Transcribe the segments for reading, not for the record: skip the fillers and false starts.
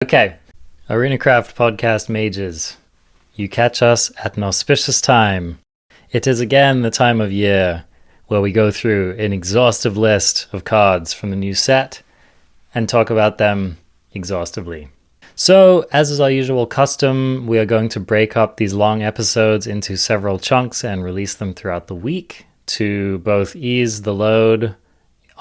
Okay, ArenaCraft Podcast Mages. You catch us at an auspicious time. It is again the time of year where we go through an exhaustive list of cards from the new set and talk about them exhaustively. So, as is our usual custom, we are going to break up these long episodes into several chunks and release them throughout the week to both ease the load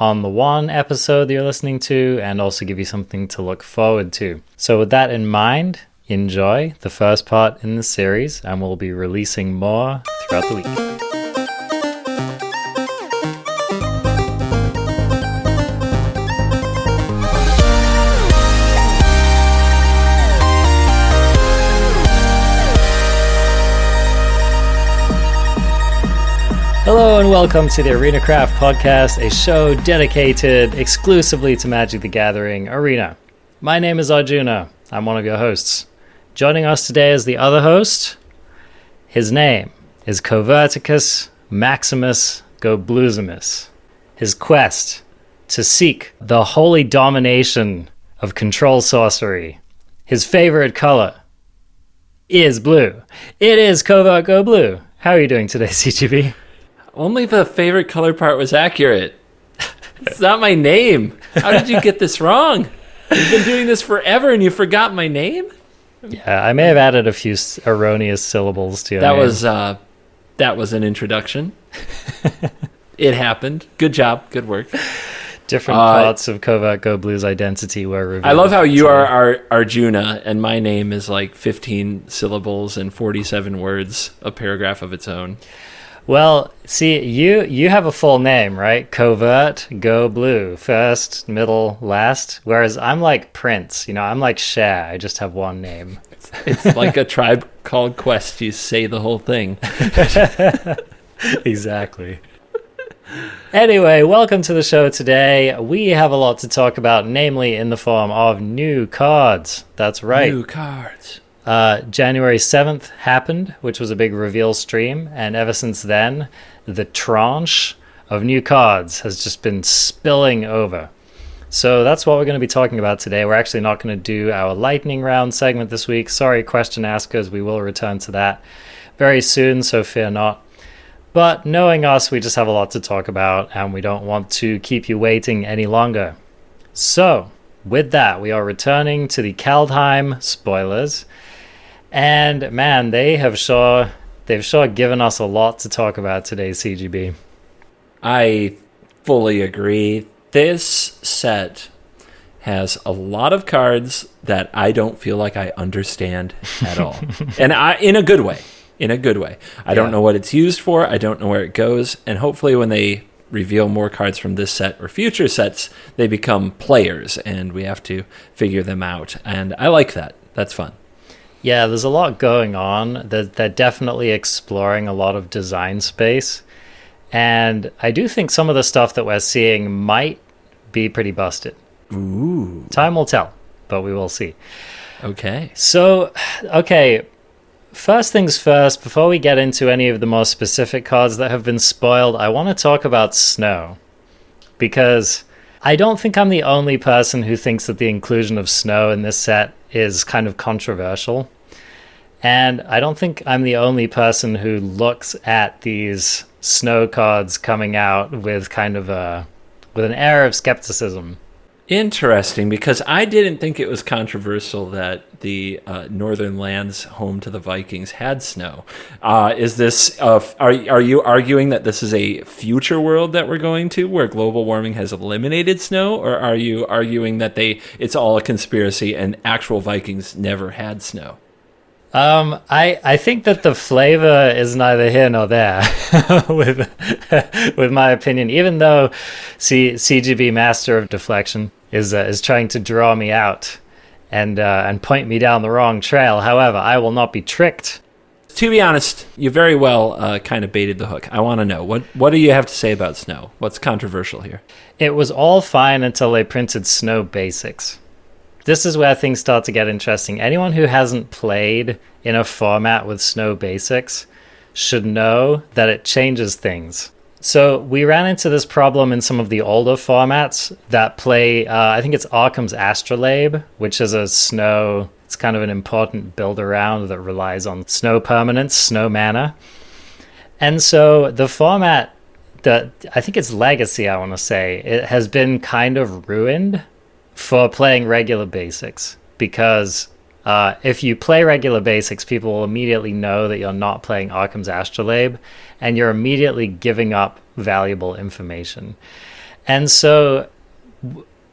on the one episode that you're listening to and also give you something to look forward to. So with that in mind, enjoy the first part in the series and we'll be releasing more throughout the week. Hello and welcome to the ArenaCraft Podcast, a show dedicated exclusively to Magic the Gathering Arena. My name is Arjuna. I'm one of your hosts. Joining us today is the other host. His name is Coverticus Maximus Gobluzimus. His quest to seek the holy domination of control sorcery. His favorite color is blue. It is Covert Go Blue. How are you doing today, CGB? Only the favorite color part was accurate. It's not my name. How did you get this wrong? You've been doing this forever and you forgot my name? Yeah, I may have added a few erroneous syllables to your name. That was an introduction. It happened. Good job. Good work. Different parts of Covert Go Blue's identity were revealed. I love how you are Arjuna and my name is like 15 syllables and 47 words, a paragraph of its own. Well, see, you have a full name, right? Covert Go Blue, first, middle, last. Whereas I'm like Prince, I'm like Cher. I just have one name. It's like a Tribe Called Quest. You say the whole thing. Exactly. Anyway, welcome to the show today. We have a lot to talk about, namely in the form of new cards. That's right. New cards. January 7th happened, which was a big reveal stream, and ever since then, the tranche of new cards has just been spilling over. So that's what we're going to be talking about today. We're actually not going to do our lightning round segment this week. Sorry, question askers, we will return to that very soon, so fear not. But knowing us, we just have a lot to talk about, and we don't want to keep you waiting any longer. So, with that, we are returning to the Kaldheim spoilers. And man, they've sure given us a lot to talk about today, CGB. I fully agree. This set has a lot of cards that I don't feel like I understand at all. And in a good way. I don't know what it's used for. I don't know where it goes. And hopefully when they reveal more cards from this set or future sets, they become players and we have to figure them out. And I like that. That's fun. Yeah, there's a lot going on. They're definitely exploring a lot of design space. And I do think some of the stuff that we're seeing might be pretty busted. Ooh. Time will tell, but we will see. Okay. So, first things first, before we get into any of the more specific cards that have been spoiled, I want to talk about snow. Because I don't think I'm the only person who thinks that the inclusion of snow in this set is kind of controversial. And I don't think I'm the only person who looks at these snow cards coming out with kind of with an air of skepticism. Interesting, because I didn't think it was controversial that the northern lands home to the Vikings had snow. Is this? Are you arguing that this is a future world that we're going to, where global warming has eliminated snow, or are you arguing that it's all a conspiracy and actual Vikings never had snow? I think that the flavor is neither here nor there with my opinion. Even though CGB Master of Deflection is trying to draw me out and point me down the wrong trail. However, I will not be tricked. To be honest, you very well kind of baited the hook. I want to know, what do you have to say about snow? What's controversial here? It was all fine until they printed snow basics. This is where things start to get interesting. Anyone who hasn't played in a format with snow basics should know that it changes things. So we ran into this problem in some of the older formats that play, I think it's Arkham's Astrolabe, which is a snow, it's kind of an important build around that relies on snow permanence, snow mana. And so the format that, I think it's Legacy, I want to say, it has been kind of ruined for playing regular basics, because if you play regular basics, people will immediately know that you're not playing Arkham's Astrolabe, and you're immediately giving up valuable information. And so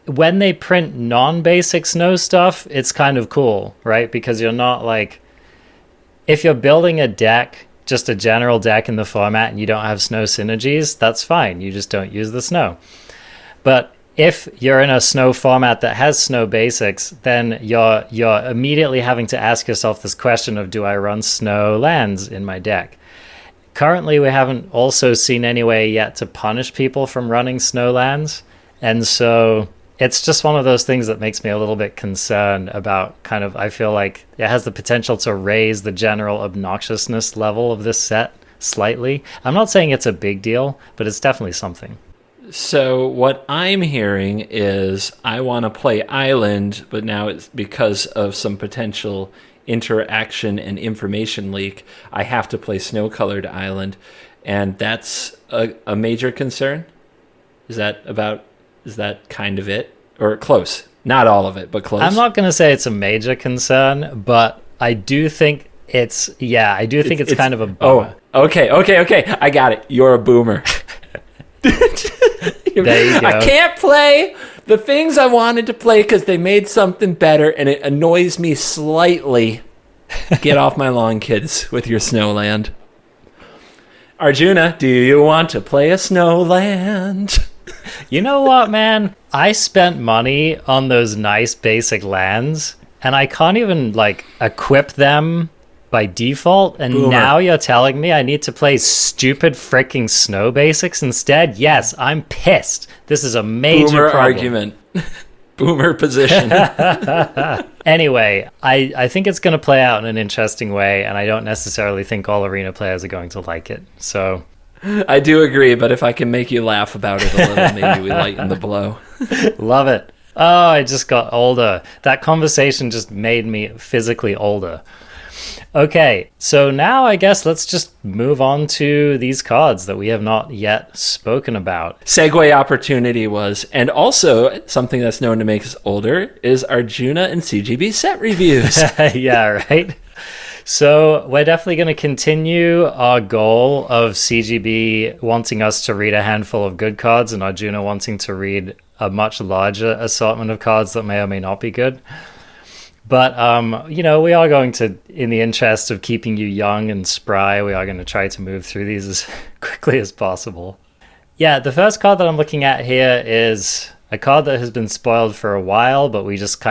when they print non-basic snow stuff, it's kind of cool, right? Because you're not like, if you're building a deck, just a general deck in the format, and you don't have snow synergies, that's fine. You just don't use the snow. But if you're in a snow format that has snow basics, then you're immediately having to ask yourself this question of, do I run snow lands in my deck? Currently, we haven't also seen any way yet to punish people from running snow lands. And so it's just one of those things that makes me a little bit concerned about kind of, I feel like it has the potential to raise the general obnoxiousness level of this set slightly. I'm not saying it's a big deal, but it's definitely something. So what I'm hearing is I want to play Island, but now it's because of some potential interaction and information leak, I have to play Snow-Colored Island, and that's a major concern? Is that kind of it? Or close? Not all of it, but close. I'm not going to say it's a major concern, but I do think it's kind of a bummer. Oh, okay. I got it. You're a boomer. There you go. I can't play the things I wanted to play because they made something better, and it annoys me slightly. Get off my lawn, kids, with your Snowland. Arjuna, do you want to play a Snowland? You know what, man? I spent money on those nice basic lands, and I can't even, equip them by default, and Boomer. Now you're telling me I need to play stupid freaking snow basics instead? Yes, I'm pissed. This is a major Boomer problem. argument. Boomer position. Anyway, I think it's going to play out in an interesting way, and I don't necessarily think all Arena players are going to like it. So I do agree, but if I can make you laugh about it a little, maybe we lighten the blow. Love it. Oh, I just got older. That conversation just made me physically older. Okay, so now I guess let's just move on to these cards that we have not yet spoken about. Segue opportunity was, and also something that's known to make us older, is Arjuna and CGB set reviews. Yeah, right? So we're definitely going to continue our goal of CGB wanting us to read a handful of good cards and Arjuna wanting to read a much larger assortment of cards that may or may not be good. But, we are going to, in the interest of keeping you young and spry, we are going to try to move through these as quickly as possible. Yeah, the first card that I'm looking at here is a card that has been spoiled for a while, but we just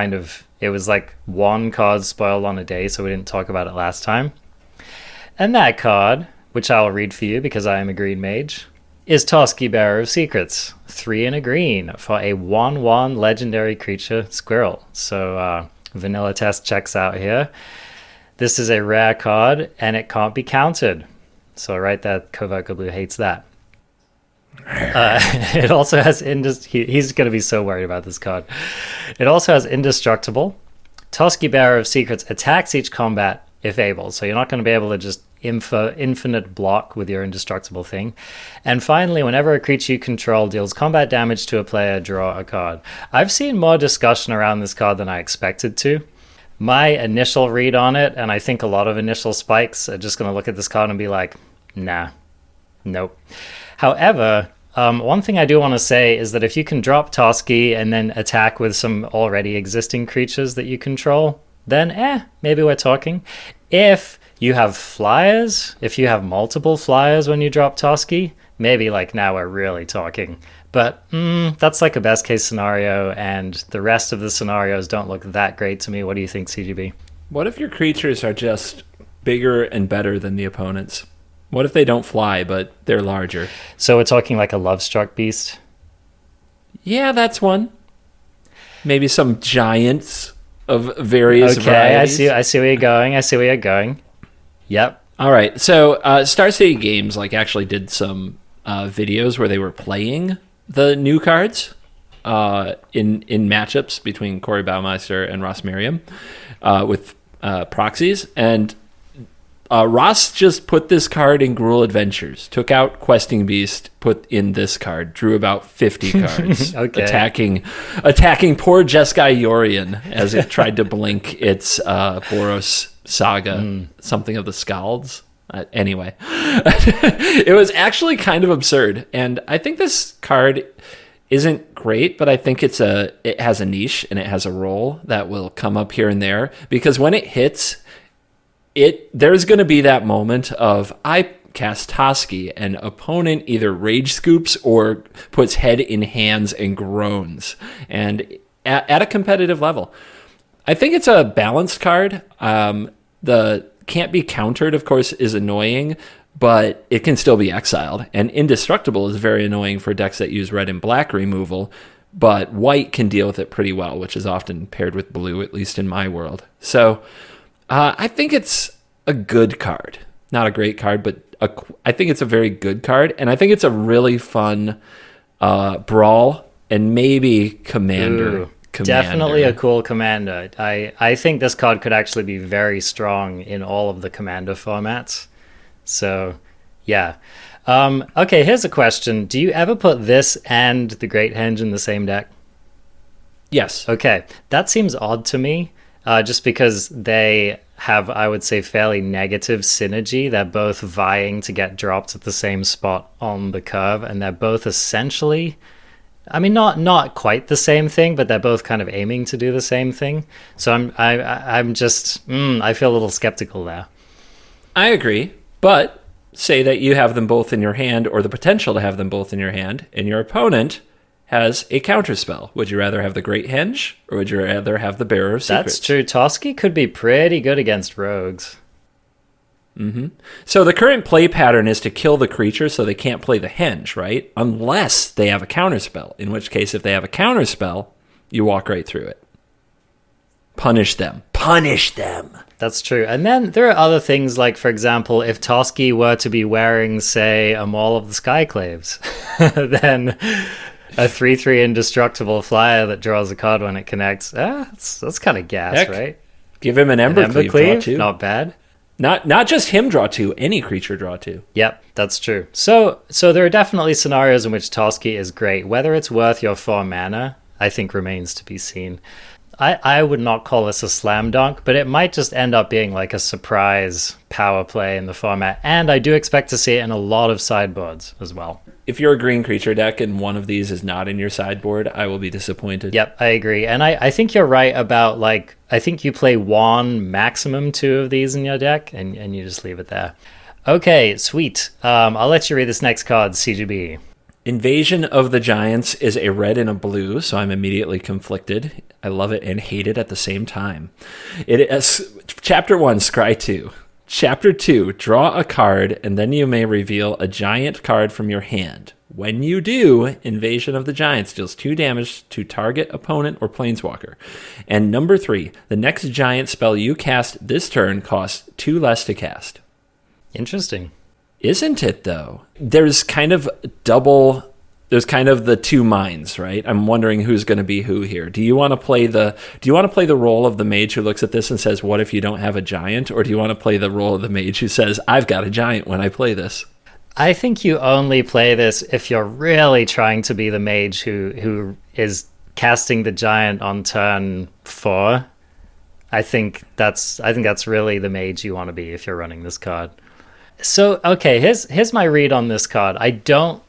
it was like one card spoiled on a day, so we didn't talk about it last time. And that card, which I'll read for you because I am a green mage, is Tarsky, Bearer of Secrets. 3 and a green for a 1/1 legendary creature squirrel. So, vanilla test checks out here. This is a rare card, and it can't be countered. So right there, Covert Blue hates that. It also has he's going to be so worried about this card. It also has Indestructible. Tarsky, Bearer of Secrets attacks each combat if able. So you're not going to be able to just infinite block with your Indestructible thing. And finally, whenever a creature you control deals combat damage to a player, draw a card. I've seen more discussion around this card than I expected to. My initial read on it, and I think a lot of initial spikes are just going to look at this card and be like, nah, nope. However, one thing I do want to say is that if you can drop Tarsky and then attack with some already existing creatures that you control, then maybe we're talking. If you have flyers, if you have multiple flyers when you drop Tarsky, maybe now we're really talking. But that's like a best case scenario, and the rest of the scenarios don't look that great to me. What do you think, CGB? What if your creatures are just bigger and better than the opponents? What if they don't fly, but they're larger? So we're talking like a Lovestruck Beast? Yeah, that's one. Maybe some giants of various varieties. I see where you're going. Yep. All right. So Star City Games actually did some videos where they were playing the new cards in matchups between Corey Baumeister and Ross Merriam with proxies. And Ross just put this card in Gruul Adventures, took out Questing Beast, put in this card, drew about 50 cards, Okay. attacking poor Jeskai Yorion as it tried to blink its Boros Saga, something of the Scalds. Anyway, it was actually kind of absurd, and I think this card isn't great, but I think it has a niche and it has a role that will come up here and there, because when it hits, there's going to be that moment of I cast Tarsky and opponent either rage scoops or puts head in hands and groans, and at a competitive level. I think it's a balanced card. The can't be countered, of course, is annoying, but it can still be exiled. And Indestructible is very annoying for decks that use red and black removal, but white can deal with it pretty well, which is often paired with blue, at least in my world. So I think it's a good card. Not a great card, but I think it's a very good card, and I think it's a really fun brawl and maybe commander. Definitely a cool commander. I think this card could actually be very strong in all of the commander formats. So, yeah. Okay, here's a question. Do you ever put this and the Great Henge in the same deck? Yes. Okay, that seems odd to me, just because they have, I would say, fairly negative synergy. They're both vying to get dropped at the same spot on the curve, and they're both essentially... I mean, not quite the same thing, but they're both kind of aiming to do the same thing. So I'm just I feel a little skeptical there. I agree, but say that you have them both in your hand, or the potential to have them both in your hand, and your opponent has a counterspell. Would you rather have the Great Henge, or would you rather have the Bearer of Secrets? That's true. Tarsky could be pretty good against rogues. Mm-hmm. So the current play pattern is to kill the creature so they can't play the Henge, right? Unless they have a counterspell, in which case if they have a counterspell, you walk right through it. Punish them. Punish them! That's true. And then there are other things, like, for example, if Tarsky were to be wearing, say, a Maul of the Skyclaves, then a 3/3 indestructible flyer that draws a card when it connects, that's kind of gas. Heck, right? Give him an Embercleave draw too. Not bad. Not just him draw two, any creature draw two. Yep, that's true. So there are definitely scenarios in which Tarsky is great. Whether it's worth your 4 mana, I think remains to be seen. I would not call this a slam dunk, but it might just end up being like a surprise power play in the format. And I do expect to see it in a lot of sideboards as well. If you're a green creature deck and one of these is not in your sideboard, I will be disappointed. Yep, I agree. And I think you're right about, like, I think you play 1, maximum 2 of these in your deck, and you just leave it there. Okay, sweet. I'll let you read this next card, CGB. Invasion of the Giants is a red and a blue, so I'm immediately conflicted. I love it and hate it at the same time. It is Chapter 1, Scry 2. Chapter 2, draw a card, and then you may reveal a giant card from your hand. When you do, Invasion of the Giants deals 2 damage to target opponent or planeswalker. And number 3, the next giant spell you cast this turn costs 2 less to cast. Interesting. Isn't it, though? There's kind of the two minds, right? I'm wondering who's going to be who here. Do you want to play the role of the mage who looks at this and says, what if you don't have a giant? Or do you want to play the role of the mage who says, I've got a giant when I play this? I think you only play this if you're really trying to be the mage who is casting the giant on turn 4. I think that's really the mage you want to be if you're running this card. So, okay, here's my read on this card. I don't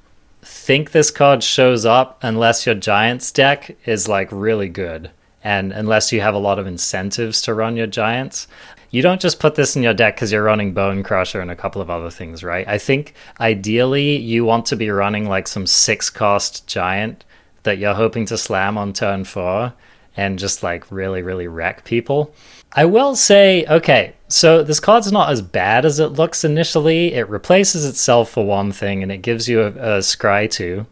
think this card shows up unless your Giants deck is, like, really good, and unless you have a lot of incentives to run your Giants. You don't just put this in your deck because you're running Bone Crusher and a couple of other things, right? I think ideally you want to be running, like, some 6-cost Giant that you're hoping to slam on turn 4 and just, like, really, really wreck people. I will say, okay, so this card's not as bad as it looks initially. It replaces itself for one thing, and it gives you a scry 2.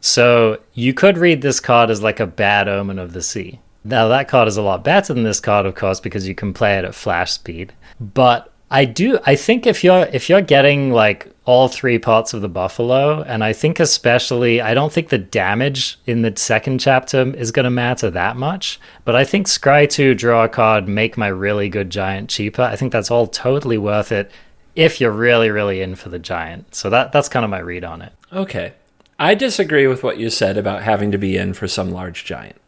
So you could read this card as like a Bad Omen of the Sea. Now that card is a lot better than this card, of course, because you can play it at flash speed. But I do. I think if you're getting like all three parts of the buffalo, and I think especially, I don't think the damage in the second chapter is going to matter that much. But I think Scry 2, draw a card, make my really good giant cheaper. I think that's all totally worth it if you're really, really in for the giant. So that's kind of my read on it. Okay. I disagree with what you said about having to be in for some large giant.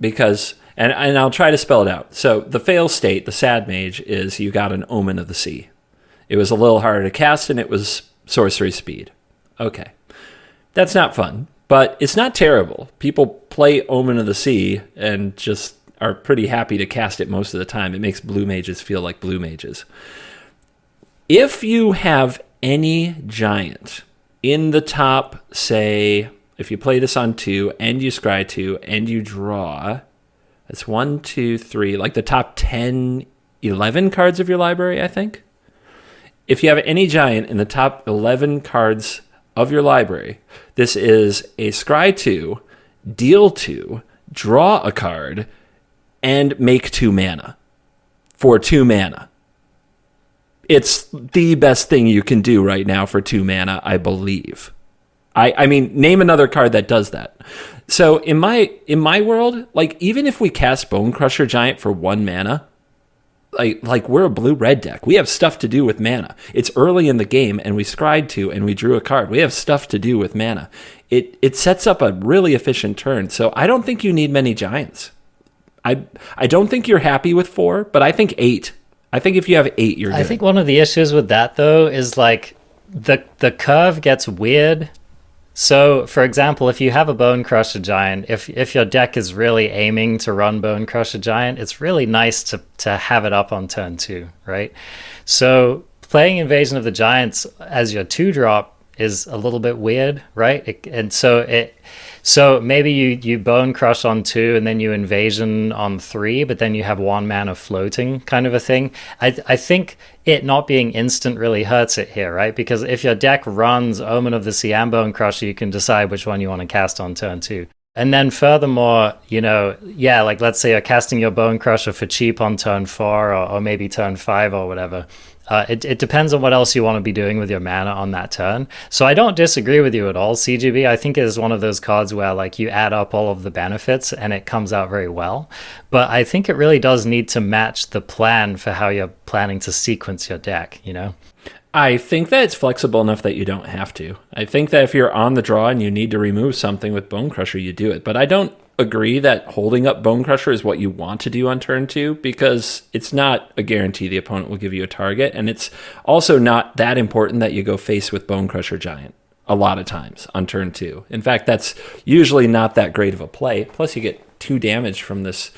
Because, and I'll try to spell it out. So the fail state, the sad mage, is you got an Omen of the Sea. It was a little harder to cast, and it was sorcery speed. Okay. That's not fun, but it's not terrible. People play Omen of the Sea and just are pretty happy to cast it most of the time. It makes blue mages feel like blue mages. If you have any giant in the top, say, if you play this on 2 and you scry 2 and you draw, that's 1, 2, 3, like the top 10, 11 cards of your library, I think. If you have any giant in the top 11 cards of your library, this is a scry 2, deal 2, draw a card, and make 2 mana for 2 mana. It's the best thing you can do right now for 2 mana, I believe. I mean, name another card that does that. So in my world, like even if we cast Bone Crusher Giant for 1 mana, like we're a blue-red deck. We have stuff to do with mana. It's early in the game, and we scried 2, and we drew a card. We have stuff to do with mana. It sets up a really efficient turn. So I don't think you need many giants. I don't think you're happy with 4, but I think 8. I think if you have 8, you're good. I think one of the issues with that, though, is like the curve gets weird. So, for example, if you have a Bone Crusher Giant, if your deck is really aiming to run Bone Crusher Giant, it's really nice to have it up on turn 2, right? So playing Invasion of the Giants as your 2-drop is a little bit weird, right? So maybe you Bone Crush on 2 and then you Invasion on 3, but then you have 1 mana floating kind of a thing. I think it not being instant really hurts it here, right? Because if your deck runs Omen of the Sea and Bone Crusher, you can decide which one you want to cast on turn 2. And then furthermore, like let's say you're casting your Bone Crusher for cheap on turn 4 or maybe turn 5 or whatever. It depends on what else you want to be doing with your mana on that turn. So I don't disagree with you at all, CGB. I think it is one of those cards where like you add up all of the benefits and it comes out very well. But I think it really does need to match the plan for how you're planning to sequence your deck, I think that it's flexible enough that you don't have to. I think that if you're on the draw and you need to remove something with Bone Crusher, you do it. But I don't agree that holding up Bone Crusher is what you want to do on turn 2, because it's not a guarantee the opponent will give you a target, and it's also not that important that you go face with Bone Crusher Giant a lot of times on turn 2. In fact, that's usually not that great of a play. Plus, you get 2 damage from this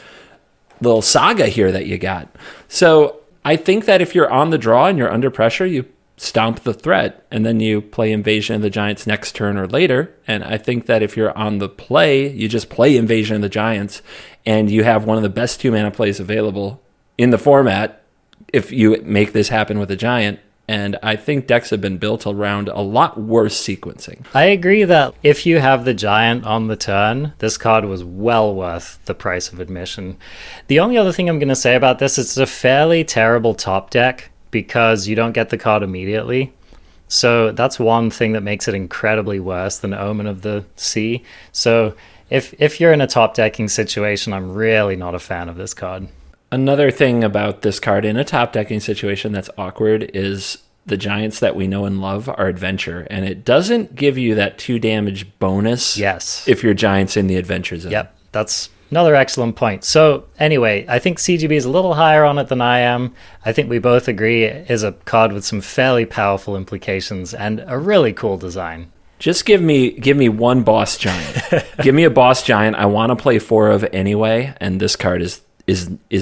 little saga here that you got. So I think that if you're on the draw and you're under pressure, you stomp the threat, and then you play Invasion of the Giants next turn or later. And I think that if you're on the play, you just play Invasion of the Giants, and you have one of the best 2 mana plays available in the format if you make this happen with a giant. And I think decks have been built around a lot worse sequencing. I agree that if you have the giant on the turn, this card was well worth the price of admission. The only other thing I'm going to say about this is it's a fairly terrible top deck, because you don't get the card immediately. So that's one thing that makes it incredibly worse than Omen of the Sea. So if you're in a top decking situation, I'm really not a fan of this card. Another thing about this card in a top decking situation that's awkward is the giants that we know and love are adventure, and it doesn't give you that 2 damage bonus. Yes. If your giant's in the adventure zone. Yep, that's another excellent point. So anyway, I think CGB is a little higher on it than I am. I think we both agree it is a card with some fairly powerful implications and a really cool design. Just give me 1 boss giant. Give me a boss giant I want to play 4 of anyway, and this card is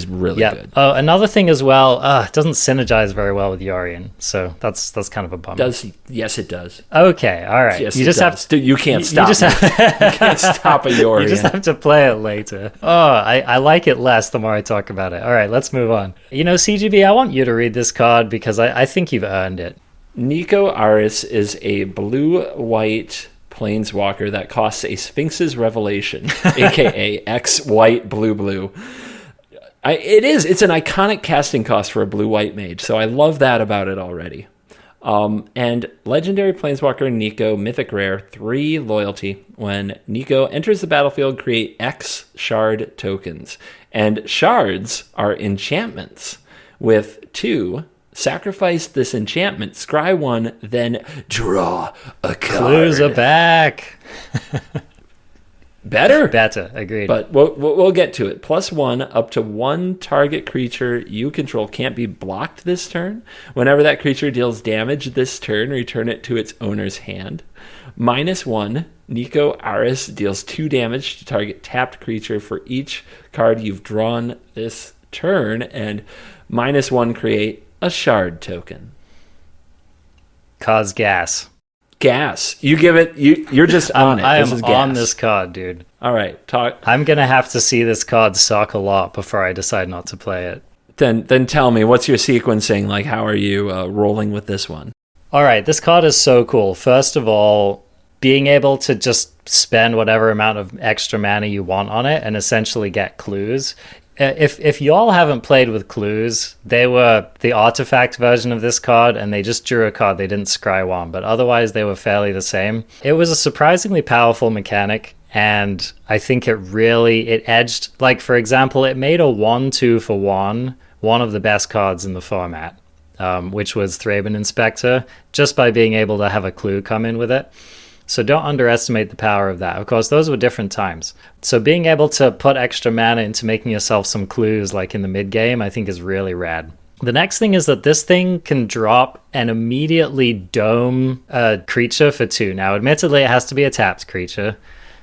really good. Oh, another thing as well, it doesn't synergize very well with Yorion, so that's kind of a bummer. Yes, it does. Okay, all right. Yes, you can't stop. You can't stop a Yorion. You just have to play it later. Oh, I like it less the more I talk about it. All right, let's move on. CGB, I want you to read this card because I think you've earned it. Nicoris is a blue-white planeswalker that costs a Sphinx's Revelation, aka X white blue. It is. It's an iconic casting cost for a blue-white mage, so I love that about it already. And Legendary Planeswalker Nico, Mythic Rare, 3 loyalty. When Nico enters the battlefield, create X shard tokens. And shards are enchantments. With 2, sacrifice this enchantment, scry 1, then draw a card. Clues are back. Better, agreed. But we'll get to it. +1, up to 1 target creature you control can't be blocked this turn. Whenever that creature deals damage this turn, return it to its owner's hand. -1, Nico Aris deals 2 damage to target tapped creature for each card you've drawn this turn. And -1, create a shard token. Cause gas. Gas. You give it. You're just on it. I this am is gas. on this card, dude. All right. Talk. I'm gonna have to see this card suck a lot before I decide not to play it. Then tell me, what's your sequencing? Like, how are you rolling with this one? All right, this card is so cool. First of all, being able to just spend whatever amount of extra mana you want on it and essentially get clues. If y'all haven't played with clues, they were the artifact version of this card, and they just drew a card. They didn't scry one, but otherwise they were fairly the same. It was a surprisingly powerful mechanic, and I think it edged, like, for example, it made a 1/2 for one of the best cards in the format, which was Thraben Inspector, just by being able to have a clue come in with it. So don't underestimate the power of that. Of course, those were different times. So being able to put extra mana into making yourself some clues, like in the mid-game, I think is really rad. The next thing is that this thing can drop and immediately dome a creature for 2. Now, admittedly, it has to be a tapped creature,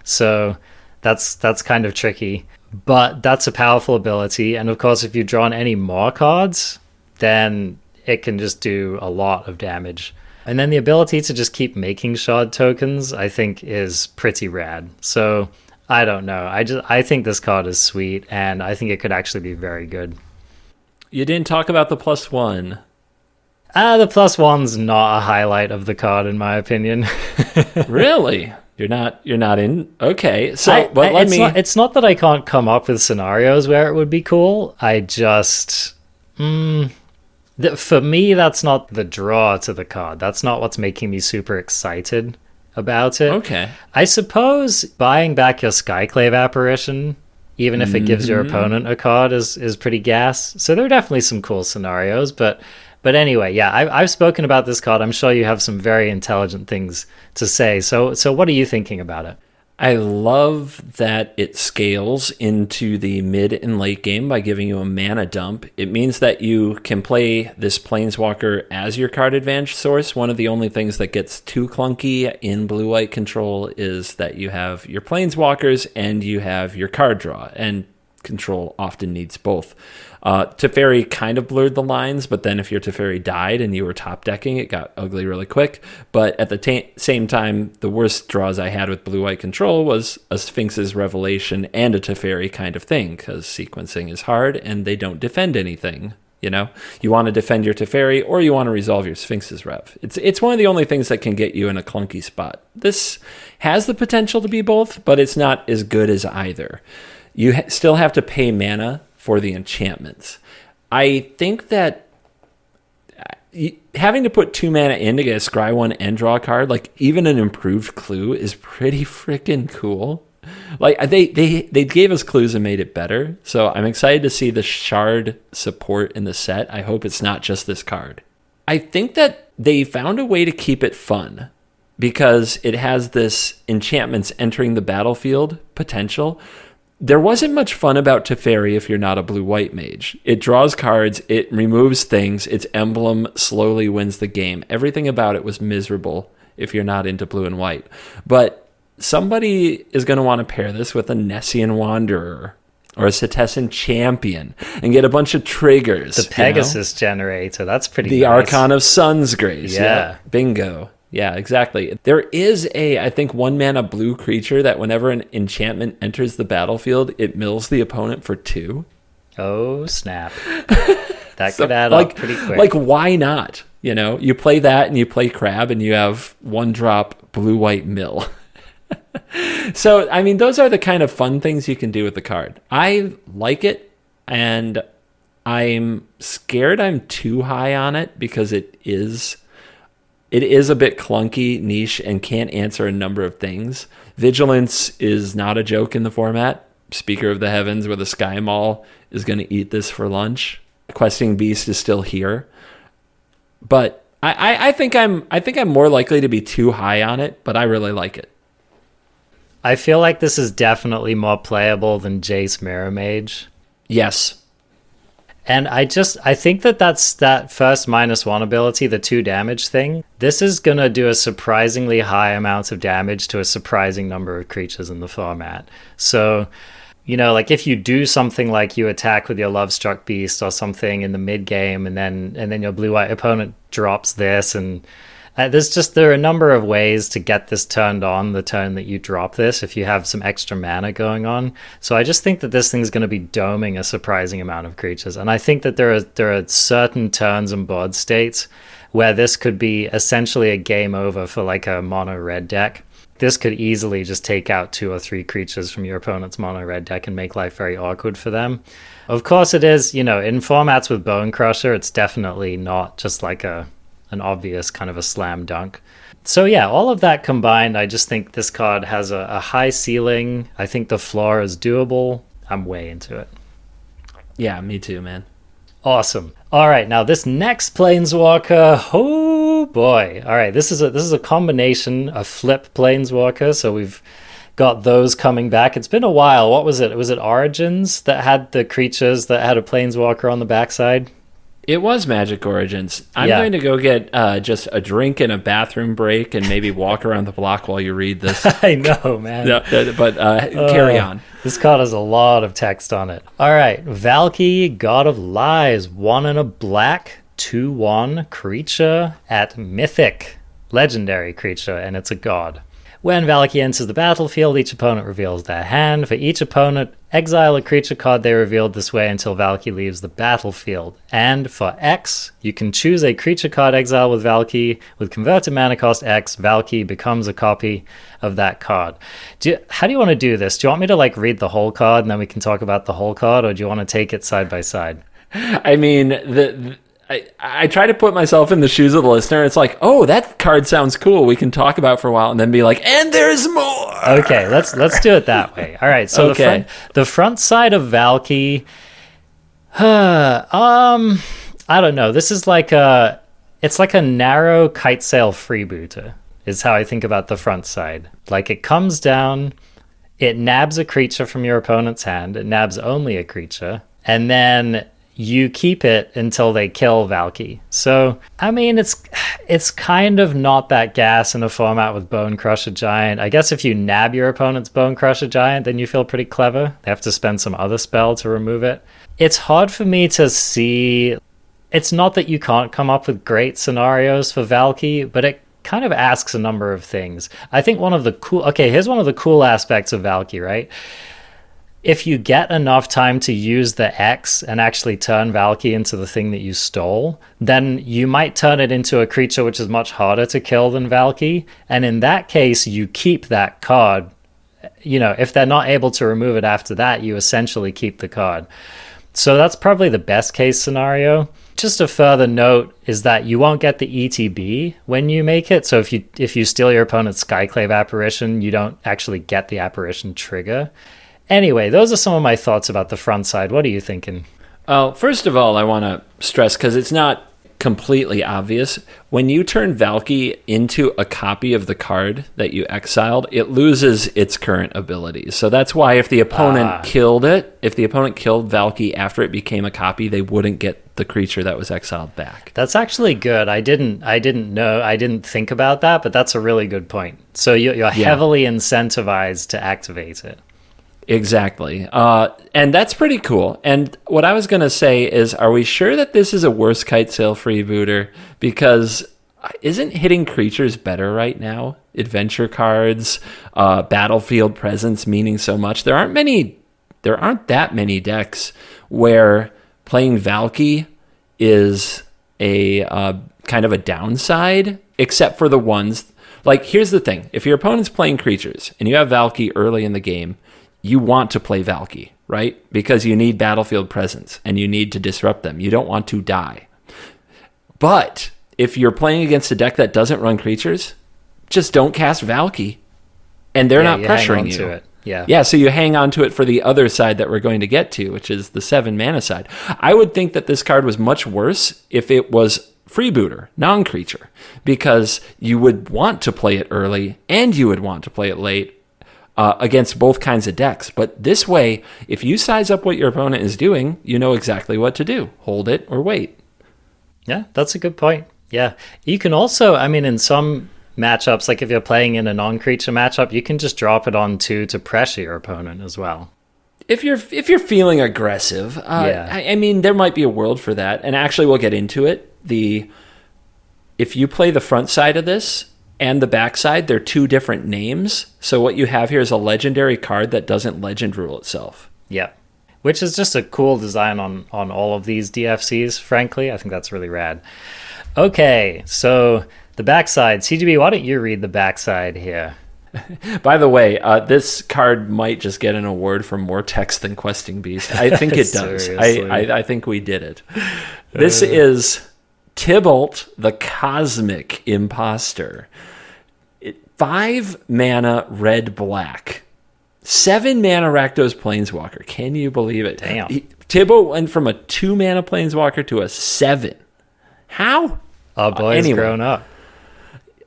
so that's kind of tricky. But that's a powerful ability, and of course, if you've drawn any more cards, then it can just do a lot of damage. And then the ability to just keep making shard tokens, I think, is pretty rad. So, I don't know. I think this card is sweet, and I think it could actually be very good. You didn't talk about the +1. The +1's not a highlight of the card, in my opinion. Really? You're not in? Okay. So, it's not that I can't come up with scenarios where it would be cool. I just... for me, that's not the draw to the card. That's not what's making me super excited about it. Okay. I suppose buying back your Skyclave Apparition, even if it gives your opponent a card, is pretty gas. So there are definitely some cool scenarios. But anyway, yeah, I've spoken about this card. I'm sure you have some very intelligent things to say. So what are you thinking about it? I love that it scales into the mid and late game by giving you a mana dump. It means that you can play this Planeswalker as your card advantage source. One of the only things that gets too clunky in blue-white control is that you have your Planeswalkers and you have your card draw, and control often needs both. Teferi kind of blurred the lines, but then if your Teferi died and you were top decking, it got ugly really quick. But at the same time, the worst draws I had with blue-white control was a Sphinx's Revelation and a Teferi kind of thing, because sequencing is hard and they don't defend anything. You know, you want to defend your Teferi or you want to resolve your Sphinx's Rev. It's one of the only things that can get you in a clunky spot. This has the potential to be both, but it's not as good as either. You still have to pay mana for the enchantments. I think that having to put 2 mana in to get a scry 1 and draw a card, like even an improved clue, is pretty freaking cool. Like they gave us clues and made it better. So I'm excited to see the shard support in the set. I hope it's not just this card. I think that they found a way to keep it fun, because it has this enchantments entering the battlefield potential. There wasn't much fun about Teferi if you're not a blue-white mage. It draws cards, it removes things, its emblem slowly wins the game. Everything about it was miserable if you're not into blue and white. But somebody is going to want to pair this with a Nessian Wanderer or a Setessan Champion and get a bunch of triggers. The Pegasus generator, that's pretty The nice. Archon of Sun's Grace. Yeah. Bingo. Yeah, exactly. There is I think 1 mana blue creature that whenever an enchantment enters the battlefield, it mills the opponent for 2. Oh, snap. That could add up pretty quick. Like, why not? You know, you play that and you play Crab and you have 1-drop blue-white mill. So, I mean, those are the kind of fun things you can do with the card. I like it. and I'm scared I'm too high on it because it is a bit clunky, niche, and can't answer a number of things. Vigilance is not a joke in the format. Speaker of the Heavens, where the Sky Maul is going to eat this for lunch. Questing Beast is still here, but I think I'm more likely to be too high on it, but I really like it. I feel like this is definitely more playable than Jace Mirror Mage. Yes. And I think that's that first -1 ability, the 2 damage thing. This is going to do a surprisingly high amount of damage to a surprising number of creatures in the format. So, like if you do something like you attack with your Lovestruck Beast or something in the mid game, and then your blue-white opponent drops this, and there are a number of ways to get this turned on the turn that you drop this if you have some extra mana going on. So I just think that this thing's going to be doming a surprising amount of creatures, and I think that there are certain turns and board states where this could be essentially a game over for like a mono red deck. This could easily just take out 2 or 3 creatures from your opponent's mono red deck and make life very awkward for them. Of course it is, in formats with Bone Crusher, it's definitely not just like an obvious kind of a slam dunk. So yeah, all of that combined, I just think this card has a high ceiling. I think the floor is doable. I'm way into it. Yeah, me too, man. Awesome. All right, now this next Planeswalker, oh boy. All right, this is a combination, a flip Planeswalker, so we've got those coming back. It's been a while. What was it? Was it Origins that had the creatures that had a Planeswalker on the backside? It was Magic Origins. I'm going to go get just a drink and a bathroom break and maybe walk around the block while you read this. I know, man. But carry on. This card has a lot of text on it. All right. Valkyrie, God of Lies, 1 and a black, 2/1 creature at Mythic. Legendary creature, and it's a god. When Valkyrie enters the battlefield, each opponent reveals their hand. For each opponent, exile a creature card they revealed this way until Valkyrie leaves the battlefield. And for X, you can choose a creature card exile with Valkyrie. With converted mana cost X, Valkyrie becomes a copy of that card. How do you want to do this? Do you want me to read the whole card and then we can talk about the whole card, or do you want to take it side by side? I mean, I try to put myself in the shoes of the listener. It's like, oh, that card sounds cool. We can talk about it for a while, and then be like, and there's more. Okay, let's do it that way. All right. So the front side of Valkyrie. I don't know. This is it's like a narrow kite sail freebooter. Is how I think about the front side. Like it comes down, it nabs a creature from your opponent's hand. It nabs only a creature, and then you keep it until they kill Valkyrie. So, I mean, it's kind of not that gas in a format with Bone Crusher Giant. I guess if you nab your opponent's Bone Crusher Giant, then you feel pretty clever. They have to spend some other spell to remove it. It's hard for me to see. It's not that you can't come up with great scenarios for Valkyrie, but it kind of asks a number of things. I think here's one of the cool aspects of Valkyrie, right? If you get enough time to use the X and actually turn Valkyrie into the thing that you stole, then you might turn it into a creature which is much harder to kill than Valkyrie. And in that case, you keep that card. If they're not able to remove it after that, you essentially keep the card. So that's probably the best case scenario. Just a further note is that you won't get the ETB when you make it. So if you steal your opponent's Skyclave Apparition, you don't actually get the Apparition trigger. Anyway, those are some of my thoughts about the front side. What are you thinking? First of all, I want to stress, because it's not completely obvious, when you turn Valkyrie into a copy of the card that you exiled, it loses its current abilities. So that's why if the opponent killed Valkyrie after it became a copy, they wouldn't get the creature that was exiled back. That's actually good. I didn't think about that, but that's a really good point. So you're heavily incentivized to activate it. Exactly. And that's pretty cool. And what I was going to say is, are we sure that this is a worse kite sail freebooter? Because isn't hitting creatures better right now? Adventure cards, battlefield presence meaning so much. There aren't that many decks where playing Valky is a kind of a downside, except for the ones, here's the thing. If your opponent's playing creatures and you have Valky early in the game, you want to play Valky, right? Because you need battlefield presence and you need to disrupt them. You don't want to die. But if you're playing against a deck that doesn't run creatures, just don't cast Valky, and they're not pressuring you. It. Yeah, so you hang on to it for the other side that we're going to get to, which is the 7 mana side. I would think that this card was much worse if it was freebooter, non-creature, because you would want to play it early and you would want to play it late against both kinds of decks. But this way, if you size up what your opponent is doing, you know exactly what to do. Hold it or wait. Yeah, that's a good point. Yeah. You can also, I mean, in some matchups, like if you're playing in a non-creature matchup, you can just drop it on 2 to pressure your opponent as well. If you're feeling aggressive, I mean, there might be a world for that. And actually, we'll get into it. If you play the front side of this and the back side, they're 2 different names. So what you have here is a legendary card that doesn't legend rule itself. Yeah. Which is just a cool design on all of these DFCs, frankly. I think that's really rad. Okay, so the backside. CGB, why don't you read the backside here? By the way, this card might just get an award for more text than Questing Beast. I think it does. I think we did it. This is Tibble, the Cosmic Imposter. 5 mana, red-black. 7 mana Rakdos Planeswalker. Can you believe it? Damn. Tibble went from a 2 mana Planeswalker to a 7. How? Our boy's grown up.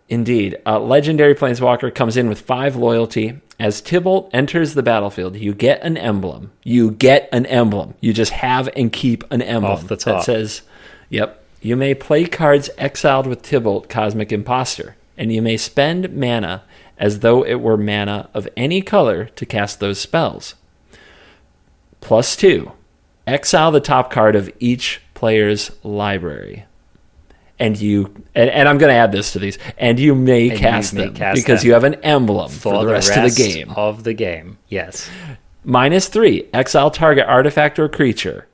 Indeed. Legendary Planeswalker comes in with 5 loyalty. As Tibble enters the battlefield, you get an emblem. You just have and keep an emblem. Off the top. That says, yep, you may play cards exiled with Tibble, Cosmic Imposter, and you may spend mana as though it were mana of any color to cast those spells. +2, exile the top card of each player's library. And I'm going to add this to these, and you may cast them because you have an emblem for the rest of the game. Yes. -3, exile target artifact or creature.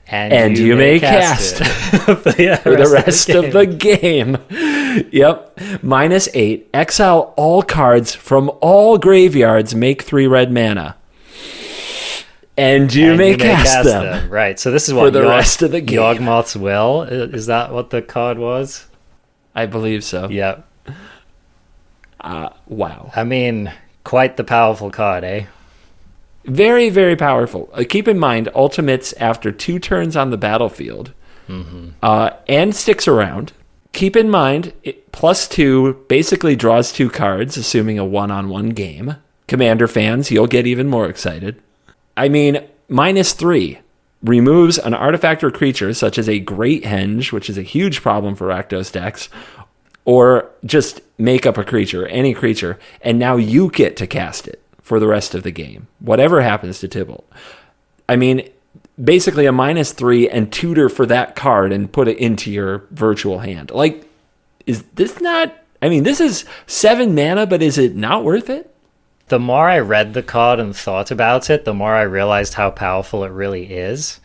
And you may cast it for the rest of the game. Yep. -8, exile all cards from all graveyards, make 3 red mana. And you may cast them. Right. So this is for the rest of the game. Yawgmoth's Will. Is that what the card was? I believe so. Yep. Wow. I mean, quite the powerful card, eh? Very, very powerful. Keep in mind, ultimates after 2 turns on the battlefield and sticks around. Keep in mind, +2 basically draws 2 cards, assuming a 1-on-1 game. Commander fans, you'll get even more excited. I mean, -3 removes an artifact or creature, such as a Great Henge, which is a huge problem for Rakdos decks, or just make up a creature, any creature, and now you get to cast it for the rest of the game, whatever happens to Tibble. I mean, basically a -3 and tutor for that card and put it into your virtual hand. Like, is this not... I mean, this is 7 mana, but is it not worth it? The more I read the card and thought about it, the more I realized how powerful it really is.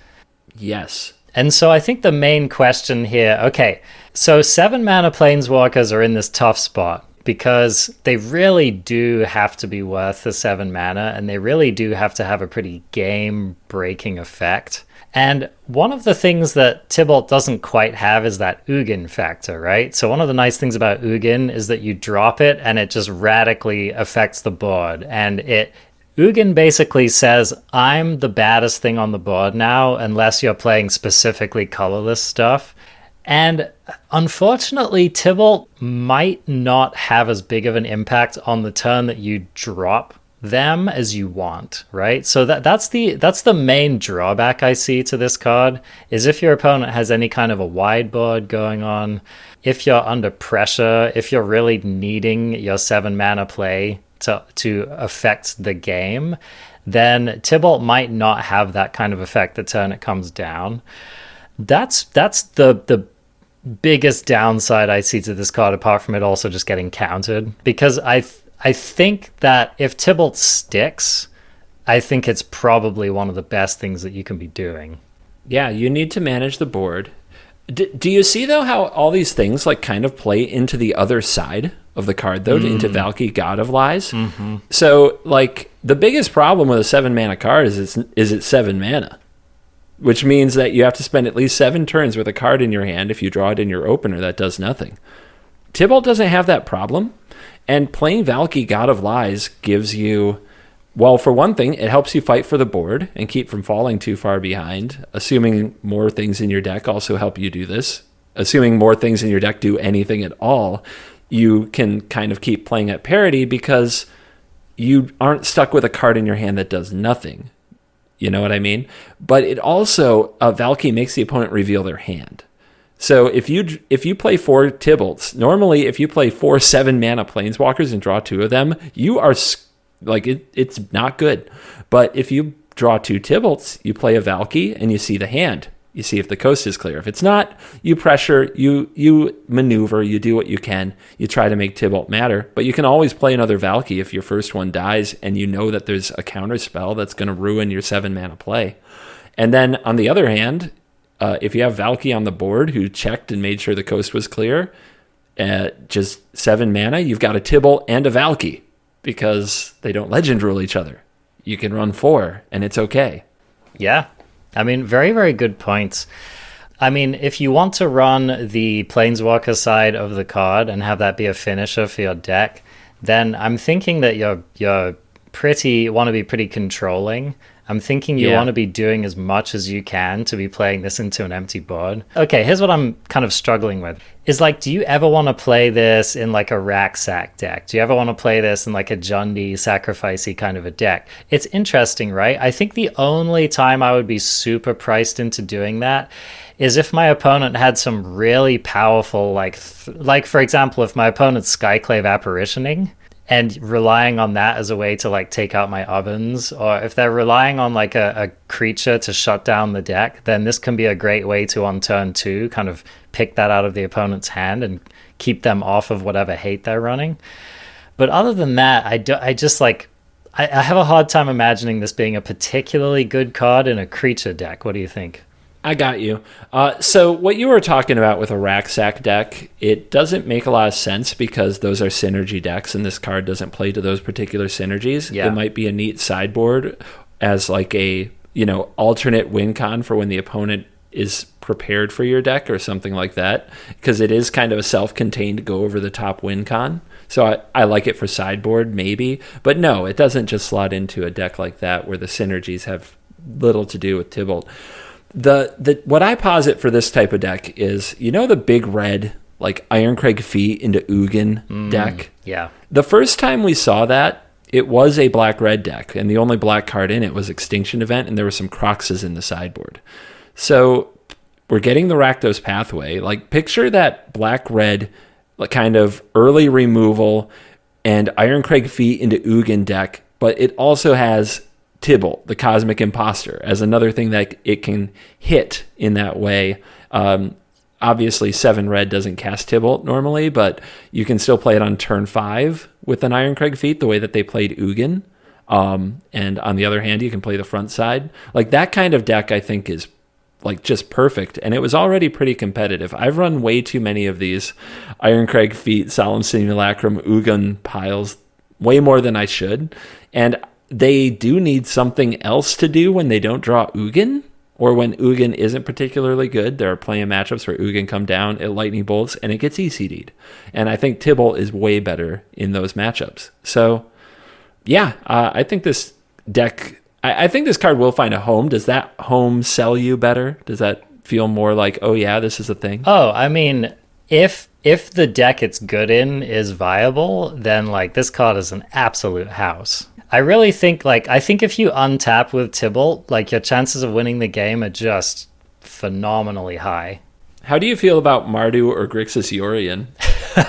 Yes. And so I think the main question here, okay, so 7 mana Planeswalkers are in this tough spot because they really do have to be worth the 7 mana, and they really do have to have a pretty game-breaking effect. And one of the things that Tibble doesn't quite have is that Ugin factor, right? So one of the nice things about Ugin is that you drop it and it just radically affects the board. And Ugin basically says, I'm the baddest thing on the board now, unless you're playing specifically colorless stuff. And unfortunately, Tibble might not have as big of an impact on the turn that you drop them as you want, right? So that's the main drawback I see to this card, is if your opponent has any kind of a wide board going on, if you're under pressure, if you're really needing your 7 mana play to affect the game, then Tibble might not have that kind of effect the turn it comes down. That's the biggest downside I see to this card, apart from it also just getting countered, because I think that if Tibble sticks, I think it's probably one of the best things that you can be doing. Yeah, you need to manage the board. Do you see, though, how all these things like kind of play into the other side? of the card, though, into Valkyrie, God of Lies. Mm-hmm. So, like, the biggest problem with a 7-mana card is it's 7 mana, which means that you have to spend at least 7 turns with a card in your hand. If you draw it in your opener, that does nothing. Tibble doesn't have that problem, and playing Valkyrie, God of Lies gives you... Well, for one thing, it helps you fight for the board and keep from falling too far behind, assuming more things in your deck also help you do this. Assuming more things in your deck do anything at all, you can kind of keep playing at parity because you aren't stuck with a card in your hand that does nothing. You know what I mean? But it also, Valkyrie makes the opponent reveal their hand. So if you play 4 Tibbles, normally if you play 4 7-mana Planeswalkers and draw 2 of them, you are... Like, it's not good. But if you draw 2 Tibbles, you play a Valkyrie, and you see the hand. You see if the coast is clear. If it's not, you pressure, you maneuver, you do what you can. You try to make Tibble matter. But you can always play another Valkyrie if your first one dies, and you know that there's a counter spell that's going to ruin your 7-mana play. And then, on the other hand, if you have Valkyrie on the board who checked and made sure the coast was clear, just 7 mana, you've got a Tibble and a Valkyrie. Because they don't legend rule each other. You can run 4, and it's okay. Yeah. I mean, very, very good points. I mean, if you want to run the Planeswalker side of the card and have that be a finisher for your deck, then I'm thinking that you're want to be pretty controlling. I'm thinking you want to be doing as much as you can to be playing this into an empty board. Okay, here's what I'm kind of struggling with. Is like, do you ever want to play this in like a rack sack deck? Do you ever want to play this in like a Jundi sacrificey kind of a deck? It's interesting, right? I think the only time I would be super priced into doing that is if my opponent had some really powerful, like for example, if my opponent's Skyclave Apparitioning, and relying on that as a way to like take out my ovens, or if they're relying on like a creature to shut down the deck, then this can be a great way to, on turn 2, kind of pick that out of the opponent's hand and keep them off of whatever hate they're running. But other than that, I have a hard time imagining this being a particularly good card in a creature deck. What do you think? I got you. So what you were talking about with a rack sack deck, it doesn't make a lot of sense because those are synergy decks and this card doesn't play to those particular synergies. Yeah. It might be a neat sideboard as like a, alternate win con for when the opponent is prepared for your deck or something like that, because it is kind of a self-contained go over the top win con. So I like it for sideboard maybe, but no, it doesn't just slot into a deck like that where the synergies have little to do with Tibble. The what I posit for this type of deck is, the big red, like Ironcrag Feet into Ugin deck? Yeah. The first time we saw that, it was a black-red deck, and the only black card in it was Extinction Event, and there were some Croxes in the sideboard. So we're getting the Rakdos pathway. Like, picture that black-red kind of early removal and Ironcrag Feet into Ugin deck, but it also has Tibble, the Cosmic Imposter, as another thing that it can hit in that way. Obviously, 7 red doesn't cast Tibble normally, but you can still play it on turn 5 with an Ironcrag Feet, the way that they played Ugin. And on the other hand, you can play the front side. Like, that kind of deck, I think, is like just perfect, and it was already pretty competitive. I've run way too many of these Ironcrag Feet, Solemn Simulacrum, Ugin piles, way more than I should, and they do need something else to do when they don't draw Ugin, or when Ugin isn't particularly good. There are plenty of matchups where Ugin come down, it lightning bolts, and it gets ECD'd. And I think Tibble is way better in those matchups. So, yeah, I think this deck... I think this card will find a home. Does that home sell you better? Does that feel more like, oh yeah, this is a thing? Oh, I mean, if the deck it's good in is viable, then like this card is an absolute house. I really think I think if you untap with Tibble, like your chances of winning the game are just phenomenally high. How do you feel about Mardu or Grixis Yorion?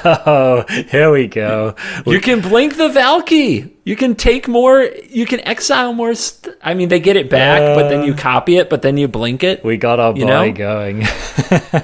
Oh, here we go. You can blink the Valky. You can take more. You can exile more. I mean, they get it back, but then you copy it, but then you blink it. We got our boy going.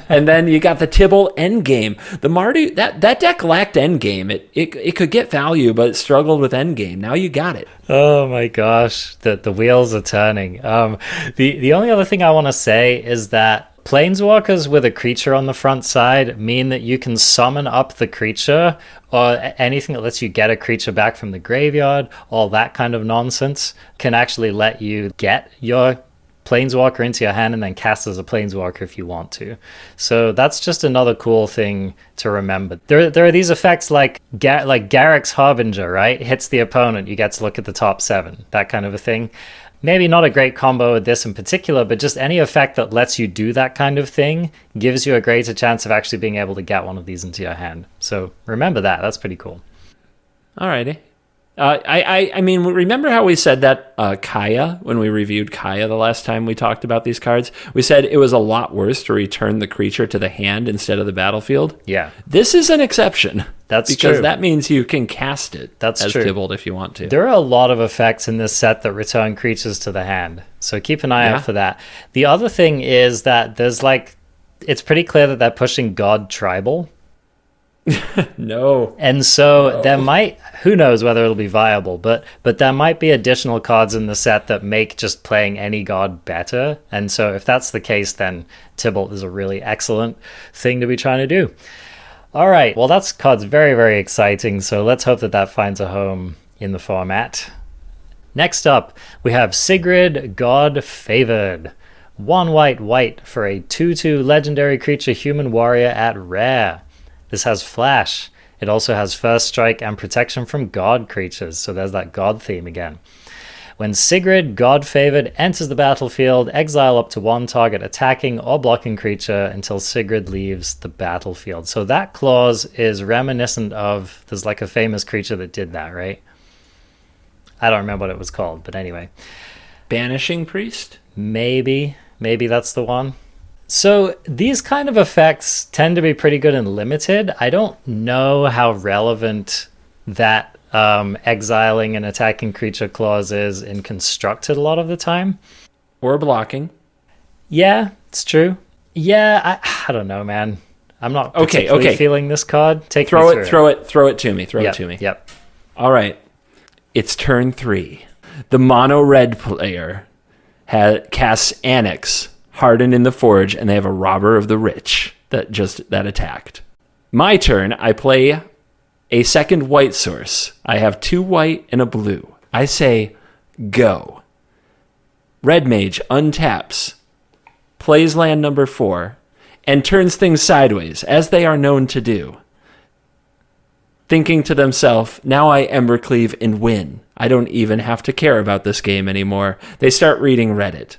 And then you got the Tibble endgame. The Mardu, that deck lacked endgame. It could get value, but it struggled with endgame. Now you got it. Oh my gosh, the wheels are turning. The only other thing I want to say is that Planeswalkers with a creature on the front side mean that you can summon up the creature, or anything that lets you get a creature back from the graveyard, all that kind of nonsense can actually let you get your Planeswalker into your hand and then cast as a Planeswalker if you want to. So that's just another cool thing to remember. There are these effects like Garrick's Harbinger, right? Hits the opponent, you get to look at the top 7, that kind of a thing. Maybe not a great combo with this in particular, but just any effect that lets you do that kind of thing gives you a greater chance of actually being able to get one of these into your hand. So remember that. That's pretty cool. Alrighty. I mean, remember how we said that Kaya, when we reviewed Kaya the last time we talked about these cards, we said it was a lot worse to return the creature to the hand instead of the battlefield? Yeah. This is an exception. That's because true. That means you can cast it That's as true. Tibble if you want to. There are a lot of effects in this set that return creatures to the hand, so keep an eye out for that. The other thing is that there's it's pretty clear that they're pushing God Tribal. No. And so there might, who knows whether it'll be viable, but there might be additional cards in the set that make just playing any god better. And so if that's the case, then Tibble is a really excellent thing to be trying to do. All right, well, that's card's very, very exciting, so let's hope that finds a home in the format. Next up, we have Sigrid, God Favored. 1 white for a 2/2 legendary creature human warrior at rare. This has flash. It also has first strike and protection from god creatures, so there's that god theme again. When Sigrid, God Favored, enters the battlefield, exile up to 1 target attacking or blocking creature until Sigrid leaves the battlefield. So that clause is reminiscent of, there's like a famous creature that did that, right? I don't remember what it was called, but anyway. Banishing Priest? Maybe that's the one. So these kind of effects tend to be pretty good and limited. I don't know how relevant that exiling and attacking creature clause is in Constructed a lot of the time. Or blocking. Yeah, it's true. Yeah, I don't know, man. I'm not particularly feeling this card. Throw it to me. Throw it to me. Yep. All right. It's turn 3. The mono red player casts Annex, Hardened in the Forge, and they have a Robber of the Rich that attacked. My turn, I play a second white source. I have 2 white and a blue. I say, go. Red Mage untaps, plays land number 4, and turns things sideways, as they are known to do. Thinking to themselves, now I Embercleave and win. I don't even have to care about this game anymore. They start reading Reddit.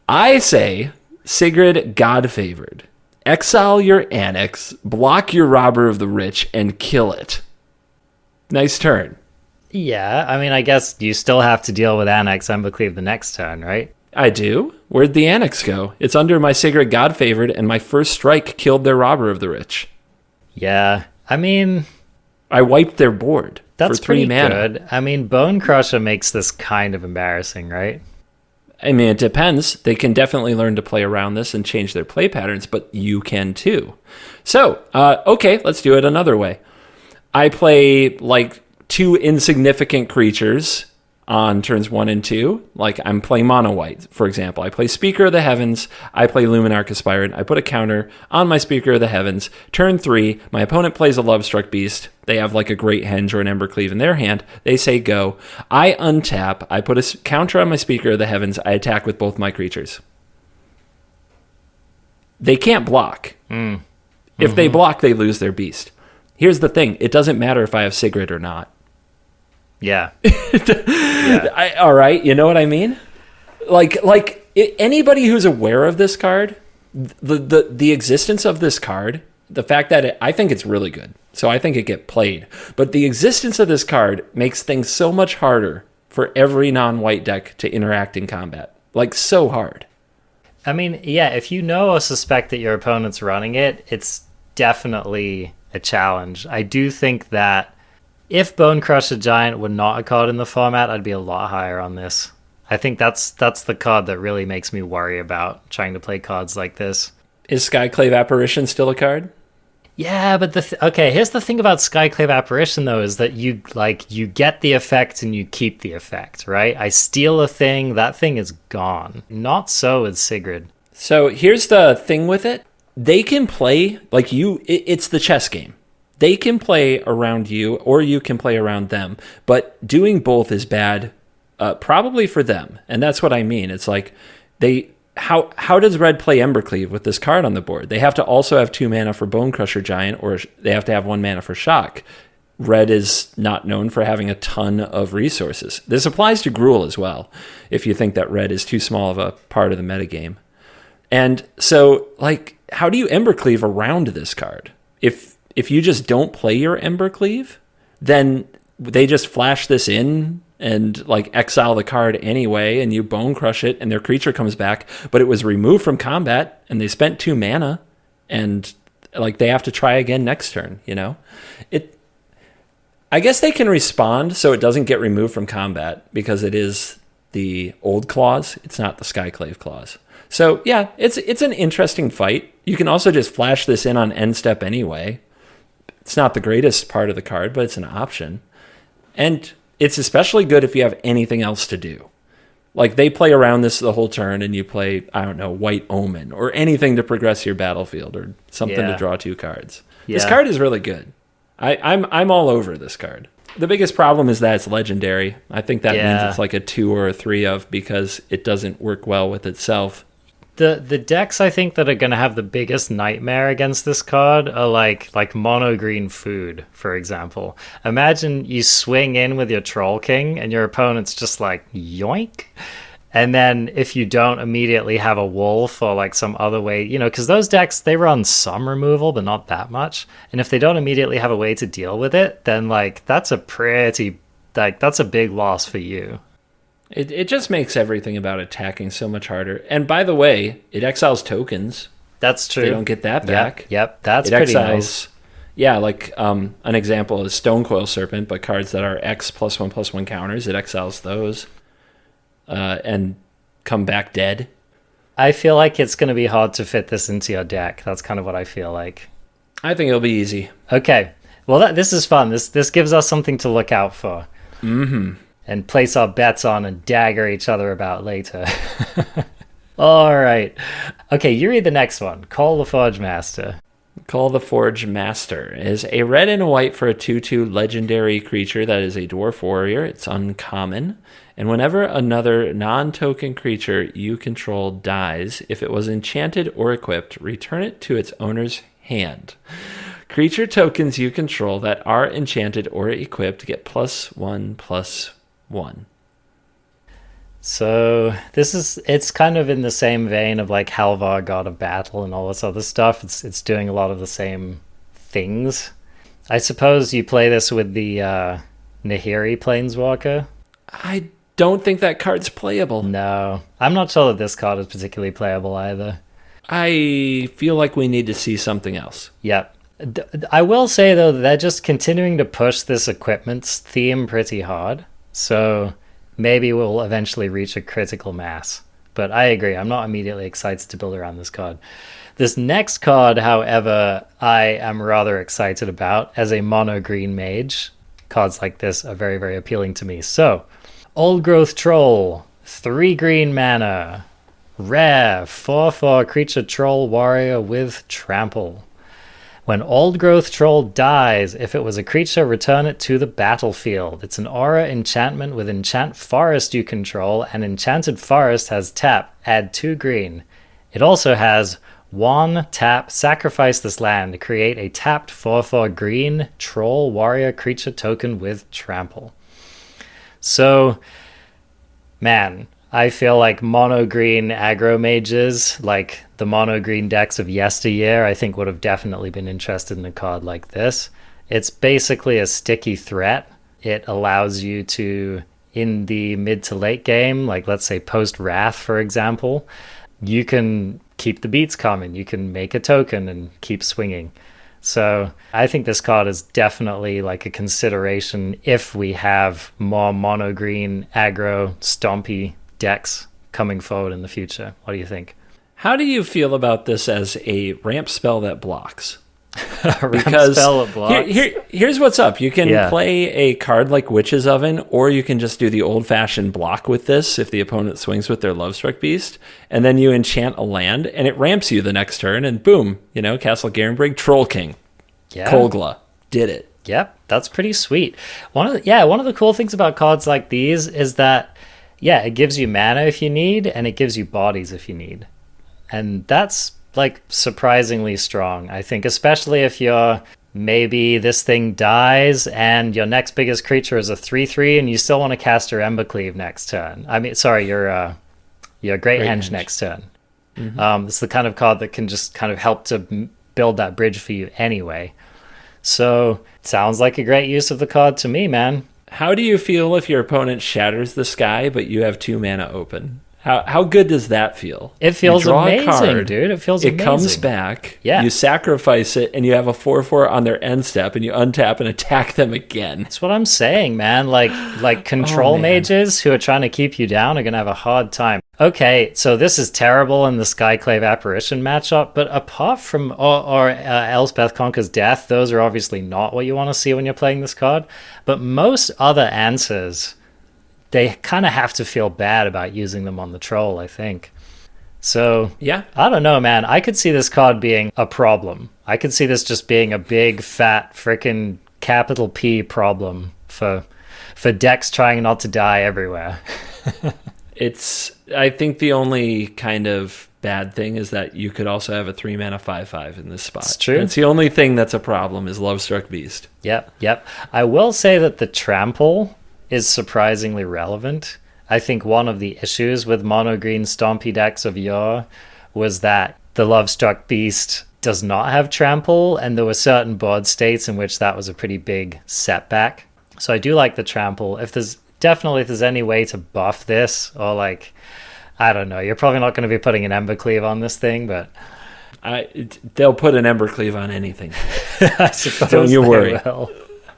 I say, Sigrid, God Favored. Exile your Annex, block your Robber of the Rich, and kill it. Nice turn. Yeah, I mean, I guess you still have to deal with Annex Embercleave the next turn, right? I do. Where'd the Annex go? It's under my Sigrid, God Favored, and my first strike killed their Robber of the Rich. Yeah, I mean, I wiped their board. That's for 3 pretty mana. good. I mean, Bone Crusher makes this kind of embarrassing, right? I mean, it depends. They can definitely learn to play around this and change their play patterns, but you can too. So, okay, let's do it another way. I play like 2 insignificant creatures on turns 1 and 2. Like I'm playing mono white, for example. I play Speaker of the Heavens. I play Luminarch Aspirant. I put a counter on my Speaker of the Heavens. Turn 3, my opponent plays a Lovestruck Beast. They have like a Great Henge or an Embercleave in their hand. They say go. I untap. I put a counter on my Speaker of the Heavens. I attack with both my creatures. They can't block. If they block, they lose their beast. Here's the thing. It doesn't matter if I have Sigrid or not. Yeah. All right, you know what I mean? Anybody who's aware of this card, the existence of this card, the fact that I think it's really good, so I think it get played. But the existence of this card makes things so much harder for every non-white deck to interact in combat. Like, so hard. I mean, yeah, if you know or suspect that your opponent's running it, it's definitely a challenge. I do think that if Bone Crusher Giant were not a card in the format, I'd be a lot higher on this. I think that's the card that really makes me worry about trying to play cards like this. Is Skyclave Apparition still a card? Yeah, but okay, here's the thing about Skyclave Apparition though, is that you get the effect and you keep the effect, right? I steal a thing, that thing is gone. Not so with Sigrid. So here's the thing with it. They can play like you, it's the chess game. They can play around you or you can play around them, but doing both is bad, probably for them. And that's what I mean. It's like how does red play Embercleave with this card on the board? They have to also have 2 mana for Bonecrusher Giant, or they have to have 1 mana for Shock. Red is not known for having a ton of resources. This applies to Gruul as well, if you think that red is too small of a part of the metagame. And so, like, how do you Embercleave around this card? If you just don't play your Embercleave, then they just flash this in and like exile the card anyway, and you bone crush it, and their creature comes back, but it was removed from combat, and they spent 2 mana, and like they have to try again next turn. You know, I guess they can respond so it doesn't get removed from combat because it is the old clause. It's not the Skyclave clause. So yeah, it's an interesting fight. You can also just flash this in on end step anyway. It's not the greatest part of the card, but it's an option. And it's especially good if you have anything else to do. Like they play around this the whole turn and you play, I don't know, White Omen or anything to progress your battlefield or something to draw 2 cards. Yeah. This card is really good. I'm all over this card. The biggest problem is that it's legendary. I think that means it's like a 2 or a 3 of because it doesn't work well with itself. The decks I think that are going to have the biggest nightmare against this card are like mono green food, for example. Imagine you swing in with your Troll King and your opponent's just like yoink. And then if you don't immediately have a wolf or like some other way, you know, because those decks, they run some removal, but not that much. And if they don't immediately have a way to deal with it, then like that's a big loss for you. It just makes everything about attacking so much harder. And by the way, it exiles tokens. That's true. They don't get that back. Yep. That's pretty nice. Yeah, like an example is Stonecoil Serpent, but cards that are X +1/+1 counters, it exiles those and come back dead. I feel like it's going to be hard to fit this into your deck. That's kind of what I feel like. I think it'll be easy. Okay. Well, this is fun. This gives us something to look out for. Mm-hmm. And place our bets on and dagger each other about later. All right. Okay, you read the next one. Call the Forge Master. Call the Forge Master is a red and a white for a 2/2 legendary creature that is a dwarf warrior. It's uncommon. And whenever another non-token creature you control dies, if it was enchanted or equipped, return it to its owner's hand. Creature tokens you control that are enchanted or equipped get +1/+1. So it's kind of in the same vein of like Halvar, God of Battle, and all this other stuff. It's doing a lot of the same things. I suppose you play this with the Nahiri Planeswalker. I don't think that card's playable. No, I'm not sure that this card is particularly playable either. I feel like we need to see something else. Yep. I will say though, they're just continuing to push this equipment theme pretty hard. So maybe we'll eventually reach a critical mass. But I agree, I'm not immediately excited to build around this card. This next card, however, I am rather excited about as a mono green mage. Cards like this are very, very appealing to me. So, Old Growth Troll, 3 green mana, rare, 4/4 creature troll warrior with trample. When Old Growth Troll dies, if it was a creature, return it to the battlefield. It's an aura enchantment with Enchant Forest you control, and Enchanted Forest has tap, add 2 green. It also has 1 tap, sacrifice this land, create a tapped 4/4 green troll warrior creature token with trample. So, man, I feel like mono green aggro mages, like the mono green decks of yesteryear, I think would have definitely been interested in a card like this. It's basically a sticky threat. It allows you to, in the mid to late game, like let's say post Wrath, for example, you can keep the beats coming. You can make a token and keep swinging. So I think this card is definitely like a consideration if we have more mono green aggro stompy decks coming forward in the future. What do you think? How do you feel about this as a ramp spell that blocks? Because spell it blocks. here's what's up. You can Yeah. play a card like Witch's Oven, or you can just do the old-fashioned block with this if the opponent swings with their Lovestruck Beast, and then you enchant a land, and it ramps you the next turn, and boom, Castle Garenbrig, Troll King, Yeah. Kolgla, did it. Yep, that's pretty sweet. One of the cool things about cards like these is that, yeah, it gives you mana if you need, and it gives you bodies if you need. And that's, like, surprisingly strong, I think, especially if maybe this thing dies and your next biggest creature is a 3/3 and you still want to cast your Embercleave next turn. I mean, sorry, your Great Henge next turn. Mm-hmm. It's the kind of card that can just kind of help to build that bridge for you anyway. So, sounds like a great use of the card to me, man. How do you feel if your opponent shatters the sky, but you have 2 mana open? How good does that feel? It feels You draw a amazing, card, dude. It feels amazing. It comes back. Yeah. You sacrifice it, and you have a 4/4 on their end step, and you untap and attack them again. That's what I'm saying, man. Like control mages who are trying to keep you down are going to have a hard time. Okay, so this is terrible in the Skyclave Apparition matchup, but apart from Elspeth Conquers Death, those are obviously not what you want to see when you're playing this card. But most other answers, they kind of have to feel bad about using them on the troll, I think. So, yeah, I don't know, man. I could see this card being a problem. I could see this just being a big, fat, frickin' capital P problem for decks trying not to die everywhere. I think the only kind of bad thing is that you could also have a 3 mana 5/5 in this spot. It's true. It's the only thing that's a problem is Lovestruck Beast. Yep. I will say that the trample is surprisingly relevant. I think one of the issues with mono green stompy decks of yore was that the Lovestruck Beast does not have trample, and there were certain board states in which that was a pretty big setback. So I do like the trample. If there's any way to buff this, or like, I don't know, you're probably not going to be putting an Embercleave on this thing, but they'll put an Embercleave on anything. I suppose don't you worry. Will.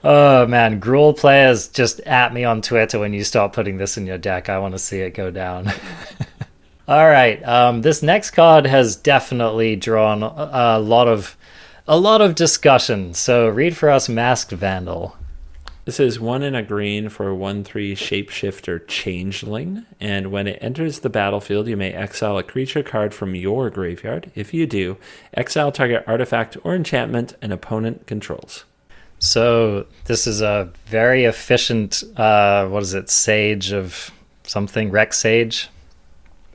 Oh man, Gruul players, just at me on Twitter when you start putting this in your deck. I want to see it go down. All right, this next card has definitely drawn a lot of discussion. So read for us, Masked Vandal. This is 1 and a green for a 1/3 Shapeshifter Changeling, and when it enters the battlefield, you may exile a creature card from your graveyard. If you do, exile target artifact or enchantment an opponent controls. So this is a very efficient, Sage of something, Rex Sage?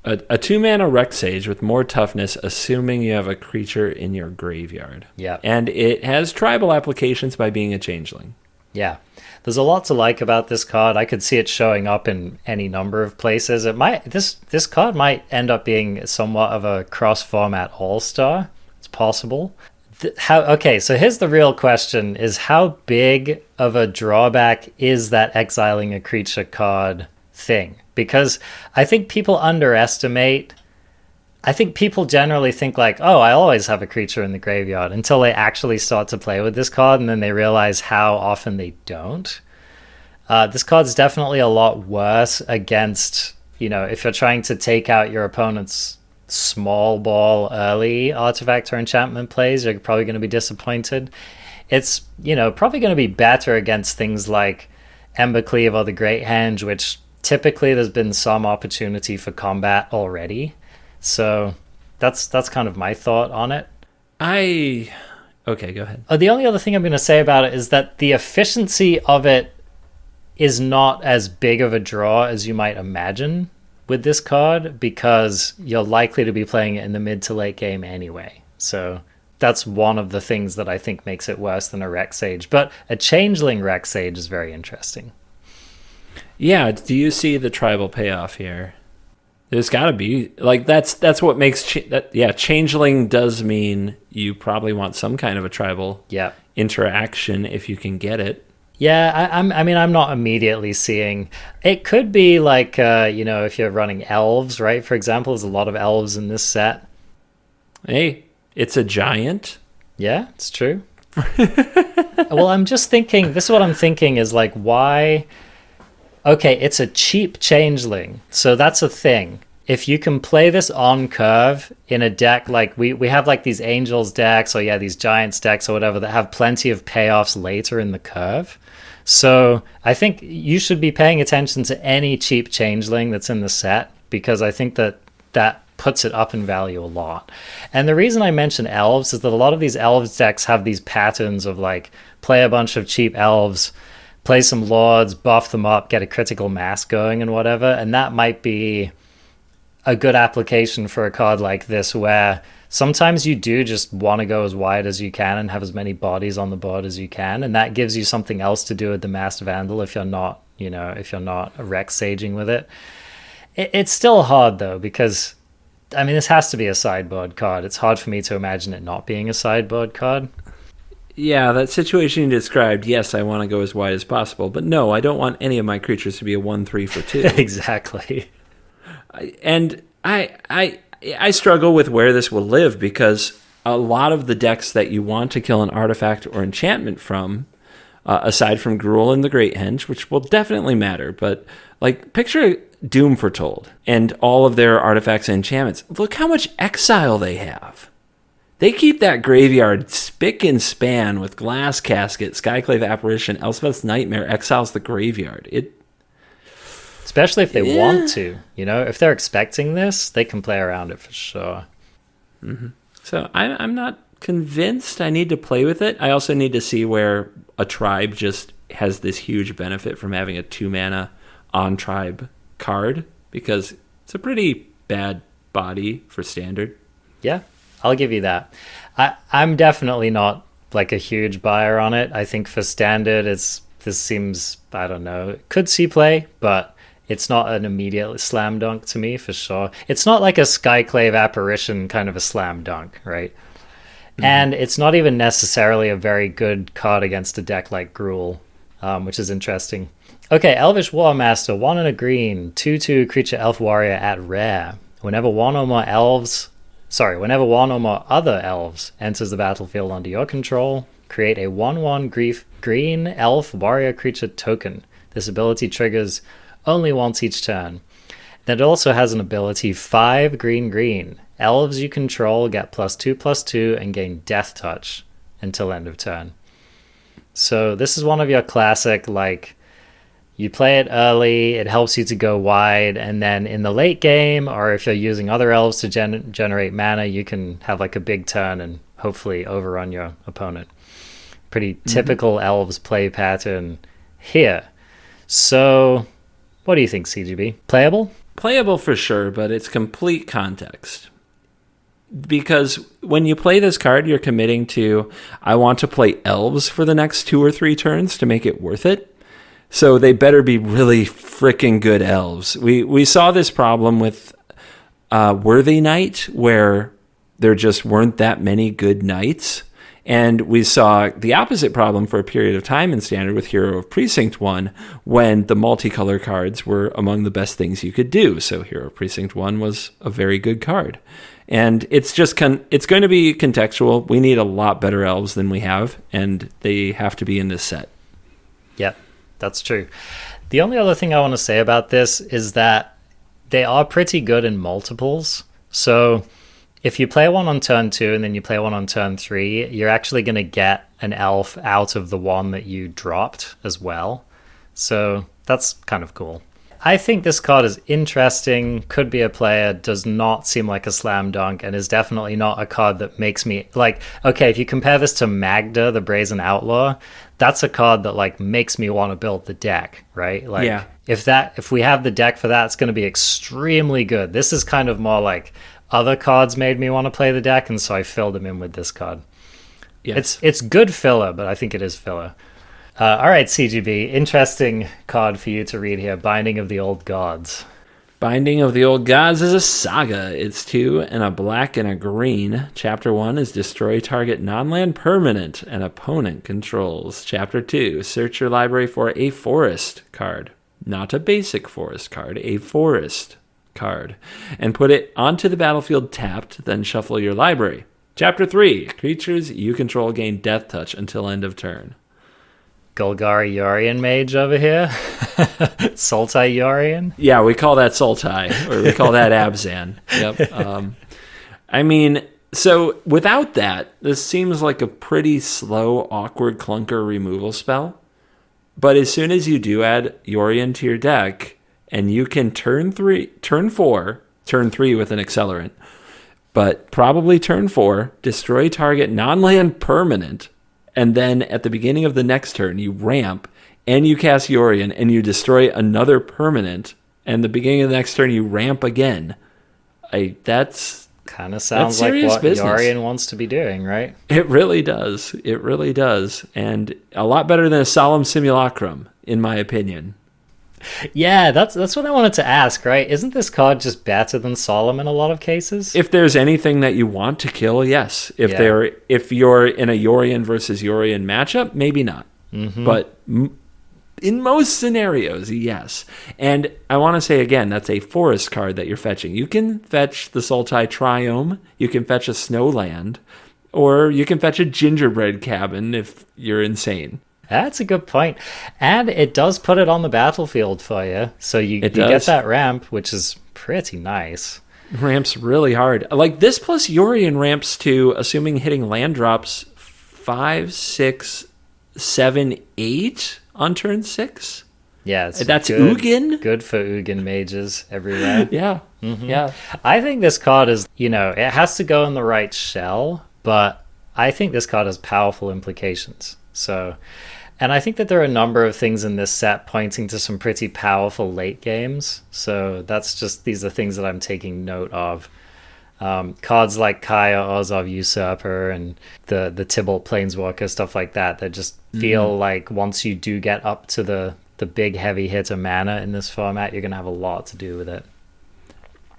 A 2 mana Rex Sage with more toughness, assuming you have a creature in your graveyard. Yeah. And it has tribal applications by being a changeling. Yeah. There's a lot to like about this card. I could see it showing up in any number of places. This card might end up being somewhat of a cross-format all-star. It's possible. So here's the real question, is how big of a drawback is that exiling a creature card thing? Because I think people generally think like, oh, I always have a creature in the graveyard, until they actually start to play with this card, and then they realize how often they don't. This card's definitely a lot worse against, if you're trying to take out your opponent's small ball early artifact or enchantment plays, you're probably going to be disappointed. It's, probably going to be better against things like Embercleave or the Great Henge, which typically there's been some opportunity for combat already. So that's kind of my thought on it. Okay, go ahead. The only other thing I'm going to say about it is that the efficiency of it is not as big of a draw as you might imagine with this card, because you're likely to be playing it in the mid to late game anyway. So that's one of the things that I think makes it worse than a Rex Sage. But a Changeling Rex Sage is very interesting. Yeah, do you see the tribal payoff here? There's got to be, like, that's what makes Changeling does mean you probably want some kind of a tribal interaction if you can get it. Yeah, I'm not immediately seeing. It could be like, if you're running elves, right? For example, there's a lot of elves in this set. Hey, it's a giant. Yeah, it's true. Well, I'm just thinking, this is what I'm thinking is like, why? Okay, it's a cheap changeling, so that's a thing. if you can play this on curve in a deck, like we have like these Angels decks, or these Giants decks or whatever, that have plenty of payoffs later in the curve. So I think you should be paying attention to any cheap changeling that's in the set, because I think that puts it up in value a lot. And the reason I mention elves is that a lot of these elves decks have these patterns of like play a bunch of cheap elves, play some lords, buff them up, get a critical mass going and whatever. And that might be a good application for a card like this, where sometimes you do just want to go as wide as you can and have as many bodies on the board as you can, and that gives you something else to do with the Masked Vandal if you're not Rex Saging with it. It's still hard though, because I mean, this has to be a sideboard card. It's hard for me to imagine it not being a sideboard card. Yeah, that situation you described, yes, I want to go as wide as possible, but no, I don't want any of my creatures to be a 1/3 for 2. Exactly. And I struggle with where this will live, because a lot of the decks that you want to kill an artifact or enchantment from, aside from Gruul and the Great Henge, which will definitely matter, but like picture Doom Foretold and all of their artifacts and enchantments. Look how much exile they have. They keep that graveyard spick and span with Glass Casket, Skyclave Apparition, Elspeth's Nightmare, exiles the graveyard. Especially if they want to, if they're expecting this, they can play around it for sure. Mm-hmm. So I'm not convinced I need to play with it. I also need to see where a tribe just has this huge benefit from having a 2-mana on-tribe card, because it's a pretty bad body for standard. Yeah, I'll give you that. I'm definitely not like a huge buyer on it. I think for standard, this seems, I don't know, it could see play, but it's not an immediate slam dunk to me, for sure. It's not like a Skyclave Apparition kind of a slam dunk, right? Mm-hmm. And it's not even necessarily a very good card against a deck like Gruul, which is interesting. Okay, Elvish Warmaster, 1 and a green, 2/2 creature elf warrior at rare. Whenever one or more other elves enters the battlefield under your control, create a 1/1 green elf warrior creature token. This ability triggers only once each turn. Then it also has an ability 5 green. Elves you control get +2/+2 and gain Death Touch until end of turn. So this is one of your classic, like, you play it early, it helps you to go wide, and then in the late game, or if you're using other elves to generate mana, you can have like a big turn and hopefully overrun your opponent. Pretty typical elves play pattern here. So what do you think, CGB? Playable? Playable for sure, but it's complete context. Because when you play this card, you're committing to, I want to play elves for the next 2 or 3 turns to make it worth it. So they better be really freaking good elves. We saw this problem with Worthy Knight, where there just weren't that many good knights. And we saw the opposite problem for a period of time in Standard with Hero of Precinct 1, when the multicolor cards were among the best things you could do. So Hero of Precinct 1 was a very good card. And it's just it's going to be contextual. We need a lot better elves than we have, and they have to be in this set. Yep, that's true. The only other thing I want to say about this is that they are pretty good in multiples. So if you play one on turn 2 and then you play one on turn 3, you're actually going to get an elf out of the one that you dropped as well. So that's kind of cool. I think this card is interesting, could be a player, does not seem like a slam dunk, and is definitely not a card that makes me, like, okay, if you compare this to Magda, the Brazen Outlaw, that's a card that, like, makes me want to build the deck, right? Like, yeah. If we have the deck for that, it's going to be extremely good. This is kind of more like other cards made me want to play the deck, and so I filled them in with this card. Yes. It's good filler, but I think it is filler. All right, CGB, interesting card for you to read here, Binding of the Old Gods. Binding of the Old Gods is a saga. It's 2 and a black and a green. Chapter 1 is destroy target non-land permanent an opponent controls. Chapter 2, search your library for a forest card. Not a basic forest card, a forest card. And put it onto the battlefield tapped, then shuffle your library. Chapter 3, creatures you control gain death touch until end of turn. Golgari Yorion mage over here. Sultai Yorion. Yeah, we call that Sultai, or we call that Abzan. Yep. I mean, so without that, this seems like a pretty slow, awkward clunker removal spell. But as soon as you do add Yorion to your deck, and you can turn 3 with an accelerant, but probably turn 4, destroy target non-land permanent, and then at the beginning of the next turn, you ramp, and you cast Yorion, and you destroy another permanent, and the beginning of the next turn, you ramp again. That's kind of sounds like what Yorion wants to be doing, right? It really does. It really does. And a lot better than a Solemn Simulacrum, in my opinion. Yeah, that's what I wanted to ask, right? Isn't this card just better than Solemn in a lot of cases? If there's anything that you want to kill, yes. If you're in a Yorion versus Yorion matchup, maybe not. Mm-hmm. But in most scenarios, yes. And I want to say again, that's a forest card that you're fetching. You can fetch the Sultai Triome, you can fetch a Snowland, or you can fetch a Gingerbread Cabin if you're insane. That's a good point. And it does put it on the battlefield for you. So you get that ramp, which is pretty nice. Ramps really hard. Like this plus Yorion ramps to, assuming hitting land drops, 5, 6, 7, 8 on turn 6. Yeah, that's good, Ugin. Good for Ugin mages everywhere. Yeah. Mm-hmm. Yeah. I think this card is, it has to go in the right shell, but I think this card has powerful implications. So, and I think that there are a number of things in this set pointing to some pretty powerful late games. So these are things that I'm taking note of. Cards like Kaya, Orzhov Usurper, and the Tibble Planeswalker, stuff like that just feel like once you do get up to the big heavy hitter mana in this format, you're going to have a lot to do with it.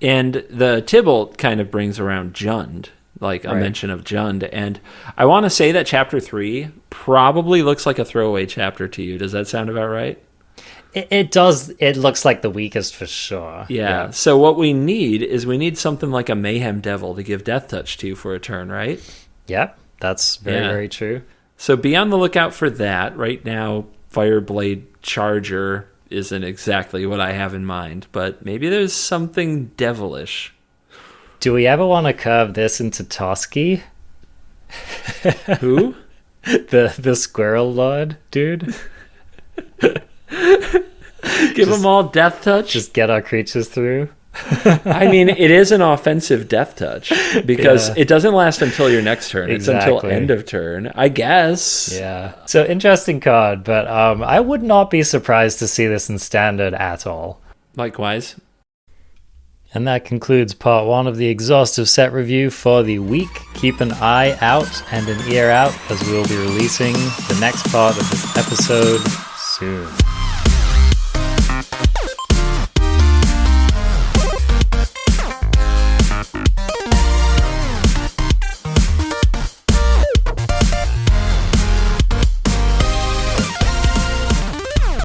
And the Tibble kind of brings around Jund, like a mention of Jund. And I want to say that Chapter 3 probably looks like a throwaway chapter to you. Does that sound about right? It does. It looks like the weakest for sure. Yeah. So what we need something like a Mayhem Devil to give Death Touch to for a turn, right? Yep. That's very true. So be on the lookout for that. Right now, Fireblade Charger isn't exactly what I have in mind, but maybe there's something devilish. Do we ever want to curve this into Tarsky? Who? The Squirrel Lord dude. Give them all Death Touch? Just get our creatures through. I mean, it is an offensive Death Touch because it doesn't last until your next turn. Exactly. It's until end of turn, I guess. Yeah. So interesting card, but I would not be surprised to see this in Standard at all. Likewise. And that concludes part 1 of the exhaustive set review for the week. Keep an eye out and an ear out as we will be releasing the next part of this episode soon.